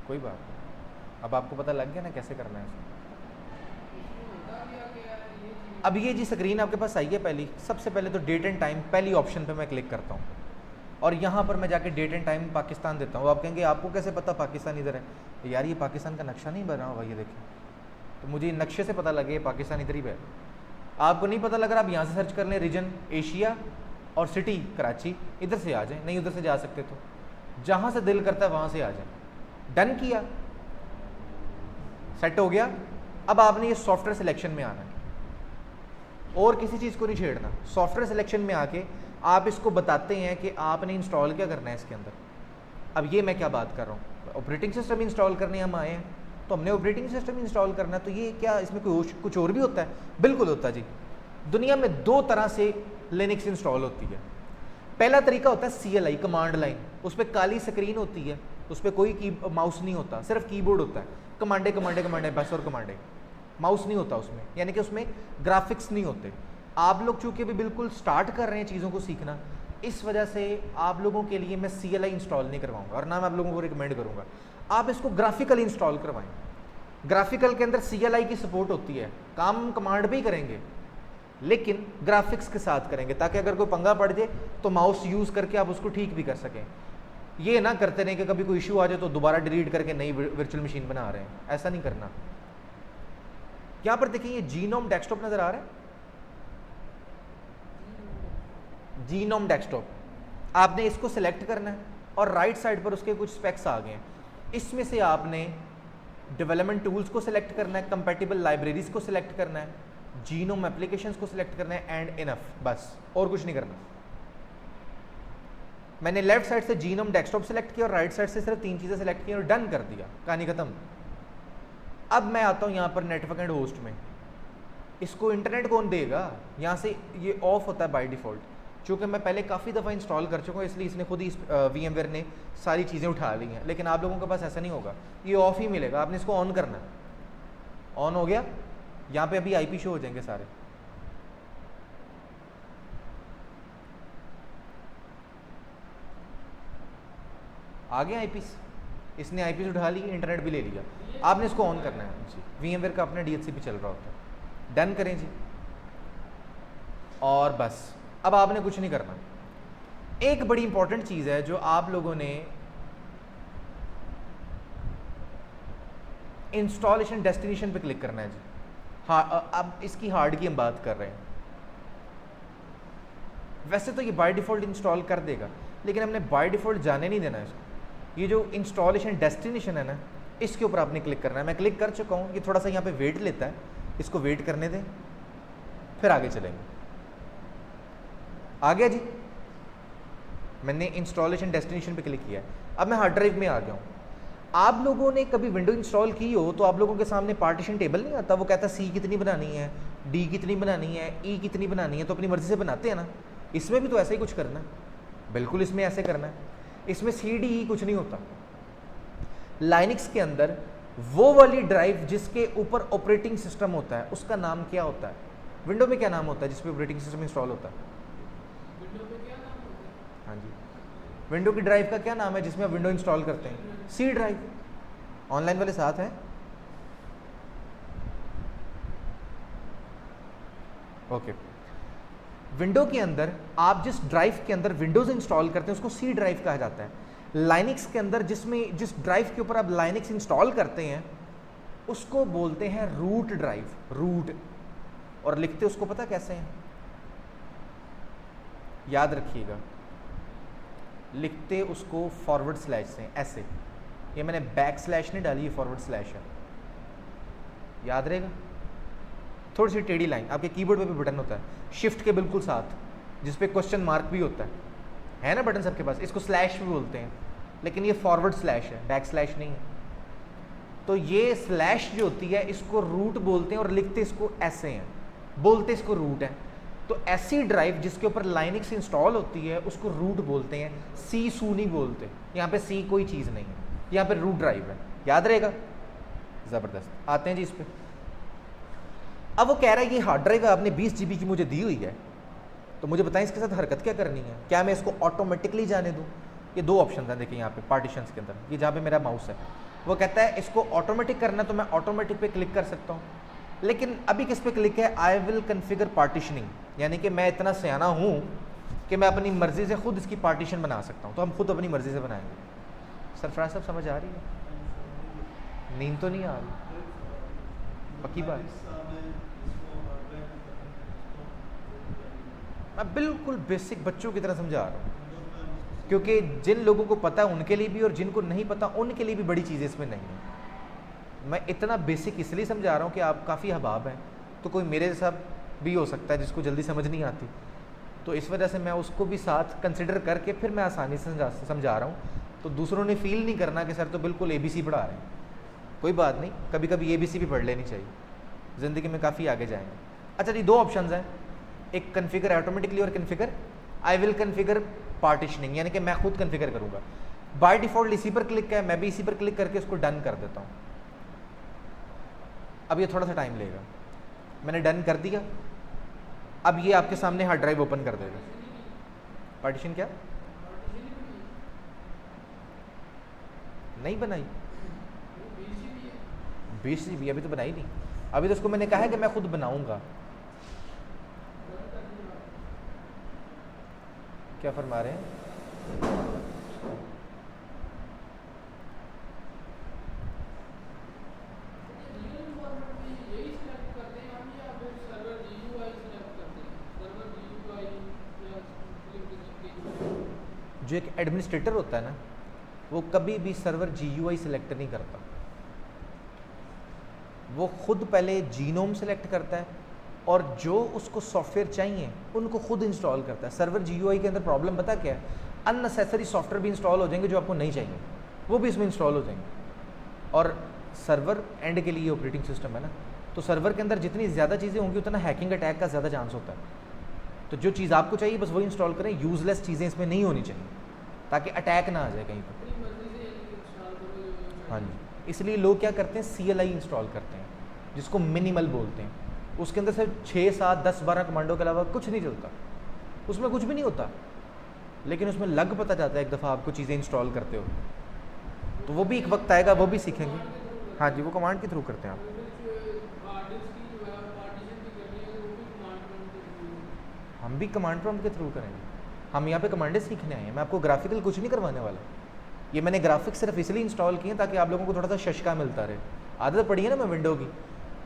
कोई बात नहीं, अब आपको पता लग गया ना कैसे करना है इसको। अब ये जी स्क्रीन आपके पास आई है पहली। सबसे पहले तो डेट एंड टाइम पहली ऑप्शन पे मैं क्लिक करता हूँ, और यहाँ पर मैं जाके डेट एंड टाइम पाकिस्तान देता हूँ। आप कहेंगे आपको कैसे पता पाकिस्तान इधर है? यार ये पाकिस्तान का नक्शा नहीं बना हुआ, ये देखिए, तो मुझे नक्शे से पता लगे पाकिस्तान इधर ही है। आपको नहीं पता लग रहा, आप यहाँ से सर्च कर लें रीजन एशिया और सिटी कराची, इधर से आ जाए। नहीं उधर से जा सकते तो जहाँ से दिल करता है वहाँ से आ जाए। डन किया, सेट हो गया। अब आपने ये सॉफ्टवेयर सिलेक्शन में आना है, और किसी चीज़ को नहीं छेड़ना। सॉफ्टवेयर सिलेक्शन में आके आप इसको बताते हैं कि आपने इंस्टॉल क्या करना है इसके अंदर। अब ये मैं क्या बात कर रहा हूँ, ऑपरेटिंग सिस्टम इंस्टॉल करने हम आए हैं, तो हमने ऑपरेटिंग सिस्टम इंस्टॉल करना है। तो ये क्या इसमें कुछ और भी होता है? बिल्कुल होता है जी। दुनिया में 2 तरह से लिनक्स इंस्टॉल होती है। पहला तरीका होता है CLI, कमांड लाइन। उस पर काली स्क्रीन होती है, उस पर कोई माउस नहीं होता, सिर्फ कीबोर्ड होता है, कमांडे कमांडे कमांडे बस, और कमांडे, माउस नहीं होता उसमें, यानी कि उसमें ग्राफिक्स नहीं होते। आप लोग चूँकि अभी बिल्कुल स्टार्ट कर रहे हैं चीज़ों को सीखना, इस वजह से आप लोगों के लिए मैं CLI इंस्टॉल नहीं करवाऊंगा, और ना मैं आप लोगों को रिकमेंड करूँगा। आप इसको ग्राफिकल इंस्टॉल करवाएं। ग्राफिकल के अंदर CLI की सपोर्ट होती है, काम कमांड भी करेंगे लेकिन ग्राफिक्स के साथ करेंगे, ताकि अगर कोई पंगा पड़ जाए तो माउस यूज़ करके आप उसको ठीक भी कर सकें। ये ना करते नहीं कि कभी कोई इशू आ जाए तो दोबारा डिलीट करके नई वर्चुअल मशीन बना रहे हैं, ऐसा नहीं करना। यहाँ पर देखिए, ये जीनोम डेस्कटॉप नज़र आ रहा है, जीनोम डेस्कटॉप। आपने इसको सिलेक्ट करना है, और राइट साइड पर उसके कुछ स्पेक्स आ गए हैं। इसमें से आपने डेवलपमेंट टूल्स को सिलेक्ट करना है, कंपैटिबल लाइब्रेरीज को सिलेक्ट करना है, जीनोम एप्लीकेशंस को सिलेक्ट करना है, एंड इनफ, बस, और कुछ नहीं करना। मैंने लेफ्ट साइड से जीनोम डेस्कटॉप सेलेक्ट किया और राइट साइड से सिर्फ 3 चीज़ें सेलेक्ट की और डन कर दिया, कहानी खत्म। अब मैं आता हूँ यहाँ पर नेटवर्क एंड होस्ट में, इसको इंटरनेट कौन देगा? यहाँ से ये ऑफ होता है बाय डिफ़ॉल्ट। चूँकि मैं पहले काफ़ी दफ़ा इंस्टॉल कर चुका हूँ इसलिए इसने खुद ही VMware ने सारी चीज़ें उठा ली हैं, लेकिन आप लोगों के पास ऐसा नहीं होगा, ये ऑफ ही मिलेगा, आपने इसको ऑन करना है। ऑन हो गया, यहाँ पे अभी IP शो हो जाएंगे सारे। आ गए IPs, इसने IPs उठा ली, इंटरनेट भी ले लिया, आपने इसको ऑन करना है जी। VMware का अपना DHCP चल रहा होता है, डन करें जी। और बस अब आपने कुछ नहीं करना। एक बड़ी इंपॉर्टेंट चीज़ है जो आप लोगों ने इंस्टॉलेशन डेस्टिनेशन पे क्लिक करना है जी। हाँ, अब इसकी हार्ड की हम बात कर रहे हैं। वैसे तो ये बाय डिफ़ॉल्ट इंस्टॉल कर देगा, लेकिन हमने बाय डिफ़ॉल्ट जाने नहीं देना इसको। ये जो इंस्टॉलेशन डेस्टिनेशन है ना, इसके ऊपर आपने क्लिक करना है। मैं क्लिक कर चुका हूँ, ये थोड़ा सा यहाँ पे वेट लेता है, इसको वेट करने दें, फिर आगे चलेंगे। आ गया जी, मैंने इंस्टॉलेशन डेस्टिनेशन पे क्लिक किया है। अब मैं हार्ड ड्राइव में आ गया हूँ। आप लोगों ने कभी विंडो इंस्टॉल की हो तो आप लोगों के सामने पार्टीशन टेबल नहीं आता, वो कहता है C कितनी बनानी है, D कितनी बनानी है, E कितनी बनानी है, तो अपनी मर्जी से बनाते हैं ना। इसमें भी तो ऐसा ही कुछ करना है, बिल्कुल इसमें ऐसे करना है। इसमें C D E कुछ नहीं होता। लाइनक्स के अंदर वो वाली ड्राइव जिसके ऊपर ऑपरेटिंग सिस्टम होता है उसका नाम क्या होता है? विंडो में क्या नाम होता है जिस पे ऑपरेटिंग सिस्टम इंस्टॉल होता है? हाँ जी, विंडो की ड्राइव का क्या नाम है जिसमें आप विंडो इंस्टॉल करते हैं? C drive. ऑनलाइन वाले साथ हैं? ओके। विंडो के अंदर आप जिस ड्राइव के अंदर विंडोज इंस्टॉल करते हैं उसको C ड्राइव कहा जाता है। लाइनक्स के अंदर जिस ड्राइव के ऊपर आप लाइनक्स इंस्टॉल करते हैं उसको बोलते हैं रूट ड्राइव, रूट। और लिखते उसको पता कैसे हैं? याद रखिएगा, लिखते उसको फॉरवर्ड स्लैश से, ऐसे। ये मैंने बैक स्लैश नहीं डाली, ये फॉरवर्ड स्लैश है, याद रहेगा। थोड़ी सी टेढ़ी लाइन, आपके कीबोर्ड पे भी बटन होता है शिफ्ट के बिल्कुल साथ, जिस पे क्वेश्चन मार्क भी होता है ना बटन सबके पास, इसको स्लैश भी बोलते हैं, लेकिन ये फॉरवर्ड स्लैश है, बैक स्लैश नहीं है। तो ये स्लैश जो होती है इसको रूट बोलते हैं और लिखते इसको ऐसे हैं, बोलते इसको रूट है। तो ऐसी ड्राइव जिसके ऊपर लाइनक्स इंस्टॉल होती है उसको रूट बोलते हैं, C सू नहीं बोलते। यहाँ पे C कोई चीज़ नहीं है, यहाँ पे रूट ड्राइव है, याद रहेगा। ज़बरदस्त। आते हैं जी इस पे। अब वो कह रहा है ये हार्ड ड्राइव आपने 20 GB की मुझे दी हुई है, तो मुझे बताएं इसके साथ हरकत क्या करनी है। क्या मैं इसको ऑटोमेटिकली जाने दूँ? ये दो ऑप्शन हैं, देखिए यहाँ पे पार्टीशंस के अंदर, ये जहाँ पे मेरा माउस है, वो कहता है इसको ऑटोमेटिक करना, तो मैं ऑटोमेटिक पे क्लिक कर सकता हूँ। लेकिन अभी किस पे क्लिक है? आई विल कन्फिगर पार्टीशनिंग, यानी कि मैं इतना सियाना हूँ कि मैं अपनी मर्ज़ी से खुद इसकी पार्टीशन बना सकता हूँ। तो हम खुद अपनी मर्ज़ी से बनाएंगे। सरफराज साहब समझ आ रही है? नींद तो नहीं आ रही? पक्की बात। मैं बिल्कुल बेसिक बच्चों की तरह समझा रहा हूँ, क्योंकि जिन लोगों को पता है उनके लिए भी और जिनको नहीं पता उनके लिए भी बड़ी चीज़ें इसमें नहीं है। मैं इतना बेसिक इसलिए समझा रहा हूँ कि आप काफ़ी अहबाब हैं, तो कोई मेरे जैसा भी हो सकता है जिसको जल्दी समझ नहीं आती, तो इस वजह से मैं उसको भी साथ कंसिडर करके फिर मैं आसानी से समझा रहा हूँ। तो दूसरों ने फील नहीं करना कि सर तो बिल्कुल ABC पढ़ा रहे हैं। कोई बात नहीं, कभी कभी ABC भी पढ़ लेनी चाहिए, ज़िंदगी में काफ़ी आगे जाएंगे। अच्छा जी, दो ऑप्शन हैं, एक कन्फिगर ऑटोमेटिकली और configure I will configure partitioning, यानी कि मैं खुद कन्फिगर करूँगा। बाय डिफ़ॉल्ट इसी पर क्लिक है, मैं भी इसी पर क्लिक करके इसको डन कर देता हूँ। अब ये थोड़ा सा टाइम लेगा, मैंने डन कर दिया। अब ये आपके सामने हार्ड ड्राइव ओपन कर देगा। पार्टीशन क्या नहीं बनाई? 20 GB अभी तो बनाई नहीं, अभी तो उसको मैंने कहा है कि मैं खुद बनाऊंगा। क्या फरमा रहे हैं? जो एक एडमिनिस्ट्रेटर होता है ना, वो कभी भी सर्वर GUI सेलेक्ट नहीं करता, वो खुद पहले जीनोम सेलेक्ट करता है और जो उसको सॉफ्टवेयर चाहिए उनको खुद इंस्टॉल करता है। सर्वर GUI के अंदर प्रॉब्लम पता क्या है? अननेसेसरी सॉफ्टवेयर भी इंस्टॉल हो जाएंगे जो आपको नहीं चाहिए, वो भी इसमें इंस्टॉल हो जाएंगे। और सर्वर एंड के लिए ऑपरेटिंग सिस्टम है ना, तो सर्वर के अंदर जितनी ज़्यादा चीज़ें होंगी उतना हैकिंग अटैक का ज़्यादा चांस होता है। तो जो चीज़ आपको चाहिए बस वही इंस्टॉल करें, यूज़लेस चीज़ें इसमें नहीं होनी चाहिए ताकि अटैक ना आ जाए कहीं पर। हाँ जी, इसलिए लोग क्या करते हैं, CLI इंस्टॉल करते हैं जिसको मिनिमल बोलते हैं। उसके अंदर सिर्फ 6, 7, 10, 12 कमांडो के अलावा कुछ नहीं चलता, उसमें कुछ भी नहीं होता, लेकिन उसमें लग पता जाता है एक दफ़ा आपको चीज़ें इंस्टॉल करते हो। तो वो भी एक वक्त आएगा, वो भी सीखेंगे। हाँ जी, वो कमांड के थ्रू करते हैं आप। हम भी कमांड प्रॉम्प्ट के थ्रू करेंगे, हम यहाँ पे कमांडें सीखने आए हैं। मैं आपको ग्राफिकल कुछ नहीं करवाने वाला, ये मैंने ग्राफिक्स सिर्फ इसलिए इंस्टॉल किए ताकि आप लोगों को थोड़ा सा शशका मिलता रहे। आदत पड़ी है ना मैं विंडो की,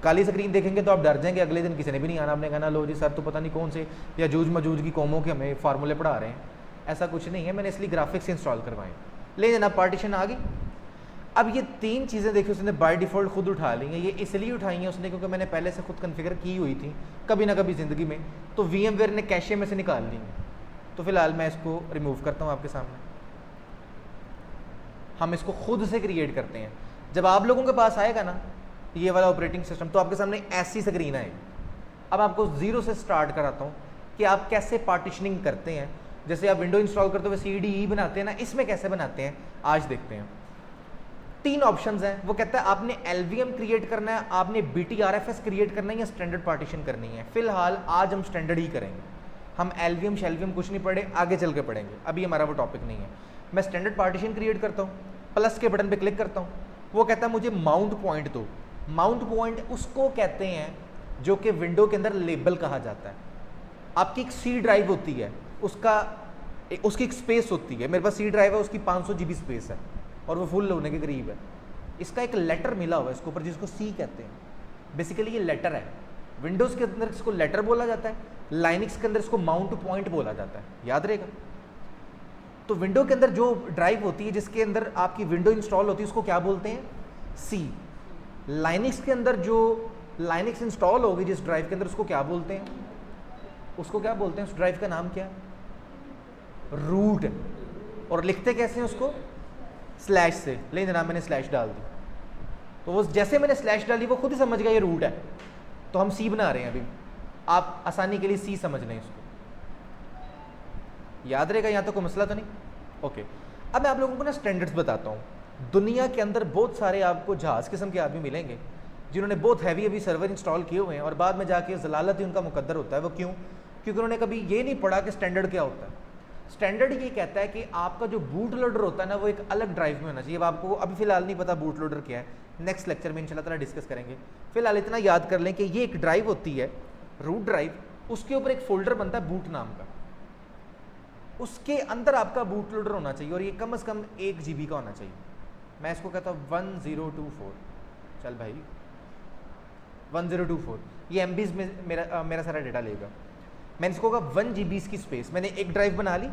काली स्क्रीन देखेंगे तो आप डर जाएंगे, अगले दिन किसी ने भी नहीं आना, आपने कहना लो जी सर तो पता नहीं कौन से या जूझ मजूझ की कौमों के हमें फार्मूले पढ़ा रहे हैं। ऐसा कुछ नहीं है, मैंने इसलिए ग्राफिक्स इंस्टॉल करवाए। ले जनाब, पार्टीशन आ गई। अब ये 3 चीज़ें देखिए उसने बाय डिफ़ॉल्ट खुद उठा ली हैं। ये इसलिए उठाई हैं उसने क्योंकि मैंने पहले से खुद कॉन्फ़िगर की हुई थी कभी ना कभी ज़िंदगी में, तो VMware ने कैशे में से निकाल ली हैं। तो फिलहाल मैं इसको रिमूव करता हूँ आपके सामने। हम इसको खुद से क्रिएट करते हैं। जब आप लोगों के पास आएगा ना ये वाला ऑपरेटिंग सिस्टम, तो आपके सामने ऐसी स्क्रीन आएगी। अब आपको ज़ीरो से स्टार्ट कराता हूँ कि आप कैसे पार्टीशनिंग करते हैं। जैसे आप विंडो इंस्टॉल करते हुए CDE बनाते हैं ना, इसमें कैसे बनाते हैं आज देखते हैं। 3 ऑप्शंस हैं, वो कहता है आपने LVM क्रिएट करना है, आपने BTRFS क्रिएट करना है या स्टैंडर्ड पार्टीशन करनी है। फिलहाल आज हम स्टैंडर्ड ही करेंगे, हम LVM शेल्वियम कुछ नहीं पढ़े, आगे चल के पढ़ेंगे, अभी हमारा वो टॉपिक नहीं है। मैं स्टैंडर्ड पार्टीशन क्रिएट करता हूँ, प्लस के बटन पे क्लिक करता हूँ, वो कहता है मुझे माउंट पॉइंट दो। माउंट पॉइंट उसको कहते हैं जो कि विंडो के अंदर लेबल कहा जाता है। आपकी एक C ड्राइव होती है, उसकी एक स्पेस होती है। मेरे पास C ड्राइव है, उसकी 500 GB स्पेस है और वो फुल होने के करीब है। इसका एक लेटर मिला हुआ है इसके ऊपर जिसको C कहते हैं। बेसिकली ये लेटर है। विंडोज़ के अंदर इसको लेटर बोला जाता है, लाइनक्स के अंदर इसको माउंट पॉइंट बोला जाता है, याद रहेगा। तो विंडो के अंदर जो ड्राइव होती है जिसके अंदर आपकी विंडो इंस्टॉल होती है उसको क्या बोलते हैं, C। लाइनक्स के अंदर जो लाइनक्स इंस्टॉल होगी जिस ड्राइव के अंदर उसको क्या बोलते हैं, उस ड्राइव का नाम क्या, रूट। और लिखते कैसे हैं उसको, स्लैश से। लेकिन जनाब मैंने स्लैश डाल दी, तो वो जैसे मैंने स्लैश डाली वो खुद ही समझ गया ये रूट है। तो हम C बना रहे हैं अभी, आप आसानी के लिए C समझ लें इसको, याद रहेगा। यहाँ तो कोई मसला तो नहीं, ओके। अब मैं आप लोगों को ना स्टैंडर्ड्स बताता हूँ। दुनिया के अंदर बहुत सारे आपको जहाज़ किस्म के आदमी मिलेंगे जिन्होंने बहुत हैवी सर्वर इंस्टॉल किए हुए हैं और बाद में जाके जलालत ही उनका मुकद्दर होता है। वो क्यों? क्योंकि उन्होंने कभी ये नहीं पढ़ा कि स्टैंडर्ड क्या होता है। स्टैंडर्ड ये कहता है कि आपका जो बूट लोडर होता है ना वो एक अलग ड्राइव में होना चाहिए। अब आपको अभी फिलहाल नहीं पता बूट लोडर क्या है, नेक्स्ट लेक्चर में इंशाल्लाह ताला डिस्कस करेंगे। फिलहाल इतना याद कर लें कि ये एक ड्राइव होती है, रूट ड्राइव, उसके ऊपर एक फोल्डर बनता है बूट नाम का, उसके अंदर आपका बूट लोडर होना चाहिए और ये कम से कम 1 GB का होना चाहिए। मैं इसको कहता हूँ 1024, चल भाई 1024, ये MBs में मेरा सारा डेटा लेगा। मैंने इसको कहा 1 GB की स्पेस, मैंने एक ड्राइव बना ली,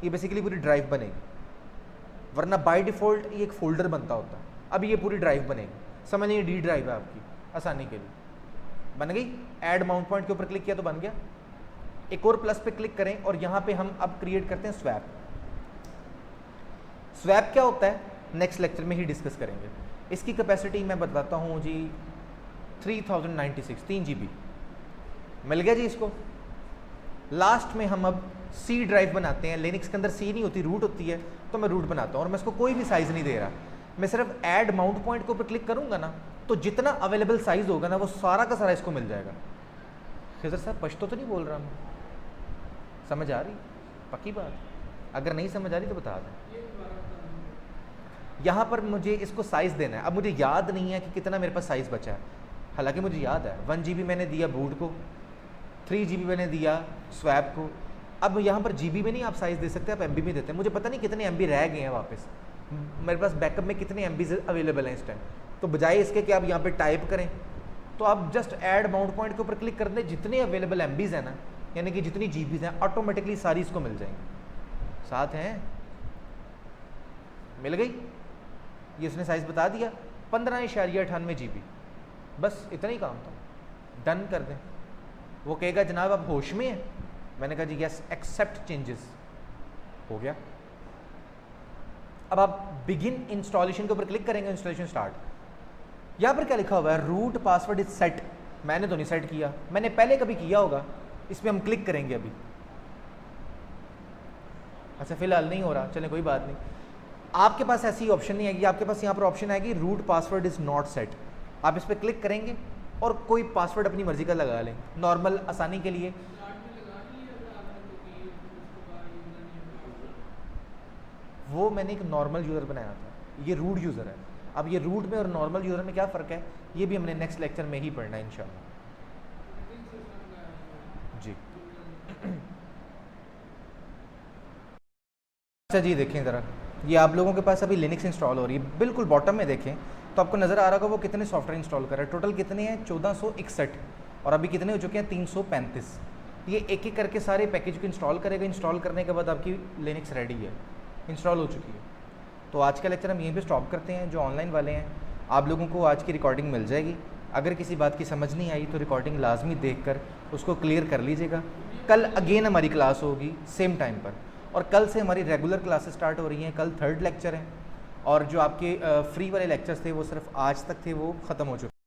ये बेसिकली पूरी ड्राइव बनेगी, वरना बाय डिफ़ॉल्ट ये एक फ़ोल्डर बनता होता है। अब ये पूरी ड्राइव बनेगी, समझ लीजिए D ड्राइव है आपकी, आसानी के लिए बन गई। ऐड माउंट पॉइंट के ऊपर क्लिक किया तो बन गया। एक और प्लस पे क्लिक करें और यहाँ पे हम अब क्रिएट करते हैं स्वैप। स्वैप क्या होता है नेक्स्ट लेक्चर में ही डिस्कस करेंगे। इसकी कैपेसिटी मैं बताता हूँ जी 3096, 3 GB मिल गया जी इसको। लास्ट में हम अब C ड्राइव बनाते हैं। लिनक्स के अंदर C नहीं होती, रूट होती है, तो मैं रूट बनाता हूँ और मैं इसको कोई भी साइज़ नहीं दे रहा। मैं सिर्फ ऐड माउंट पॉइंट के ऊपर क्लिक करूँगा ना तो जितना अवेलेबल साइज़ होगा ना वो सारा का सारा इसको मिल जाएगा। खिजर साहब पश्तो तो नहीं बोल रहा मैं, समझ आ रही? पक्की बात, अगर नहीं समझ आ रही तो बता दें। यहाँ पर मुझे इसको साइज़ देना है। अब मुझे याद नहीं है कि कितना मेरे पास साइज़ बचा है, हालांकि मुझे याद है 1 GB मैंने दिया बूट को, 3 GB मैंने दिया स्वैप को। अब यहाँ पर GB में नहीं आप साइज़ दे सकते, आप MB में देते हैं। मुझे पता नहीं कितने MB रह गए हैं वापस, मेरे पास बैकअप में कितने MB अवेलेबल हैं इस टाइम। तो बजाय इसके कि आप यहाँ पे टाइप करें तो आप जस्ट ऐड माउंट पॉइंट के ऊपर क्लिक कर दें, जितने अवेलेबल MBs हैं ना, यानी कि जितनी GBs हैं ऑटोमेटिकली सारी इसको मिल जाएंगी। साथ हैं, मिल गई। ये उसने साइज़ बता दिया 15.98 GB, बस इतना ही काम था। डन कर दें। वो कहेगा जनाब आप होश में हैं, मैंने कहा जी यस एक्सेप्ट चेंजेस, हो गया। अब आप बिगिन इंस्टॉलेशन के ऊपर क्लिक करेंगे, इंस्टॉलेशन स्टार्ट। यहाँ पर क्या लिखा हुआ है, रूट पासवर्ड इज सेट। मैंने तो नहीं सेट किया, मैंने पहले कभी किया होगा, इस पर हम क्लिक करेंगे अभी। अच्छा फिलहाल नहीं हो रहा, चलें कोई बात नहीं। आपके पास ऐसी ऑप्शन नहीं आएगी, आपके पास यहाँ पर ऑप्शन आएगी root password is not set. आप इस पर क्लिक करेंगे और कोई पासवर्ड अपनी मर्जी का लगा लें, नॉर्मल आसानी के लिए। वो मैंने एक नॉर्मल यूज़र बनाया था, ये रूट यूज़र है। अब ये रूट में और नॉर्मल यूज़र में क्या फ़र्क है, ये भी हमने नेक्स्ट लेक्चर में ही पढ़ना है इंशाल्लाह जी। अच्छा जी, देखें ज़रा, ये आप लोगों के पास अभी लिनक्स इंस्टॉल हो रही है। बिल्कुल बॉटम में देखें तो आपको नज़र आ रहा होगा वो कितने सॉफ्टवेयर इंस्टॉल कर रहा है। टोटल कितने हैं, 1461, और अभी कितने हो चुके हैं, 335। ये एक एक करके सारे पैकेज को इंस्टॉल करेगा। इंस्टॉल करने के बाद आपकी लिनक्स रेडी है, इंस्टॉल हो चुकी है। तो आज का लेक्चर हम यहीं पे स्टॉप करते हैं। जो ऑनलाइन वाले हैं, आप लोगों को आज की रिकॉर्डिंग मिल जाएगी। अगर किसी बात की समझ नहीं आई तो रिकॉर्डिंग लाजमी देखकर उसको क्लियर कर लीजिएगा। कल अगेन हमारी क्लास होगी सेम टाइम पर, और कल से हमारी रेगुलर क्लासेस स्टार्ट हो रही हैं। कल 3rd लेक्चर है, और जो आपके फ्री वाले लेक्चर्स थे वो सिर्फ आज तक थे, वो ख़त्म हो चुके हैं।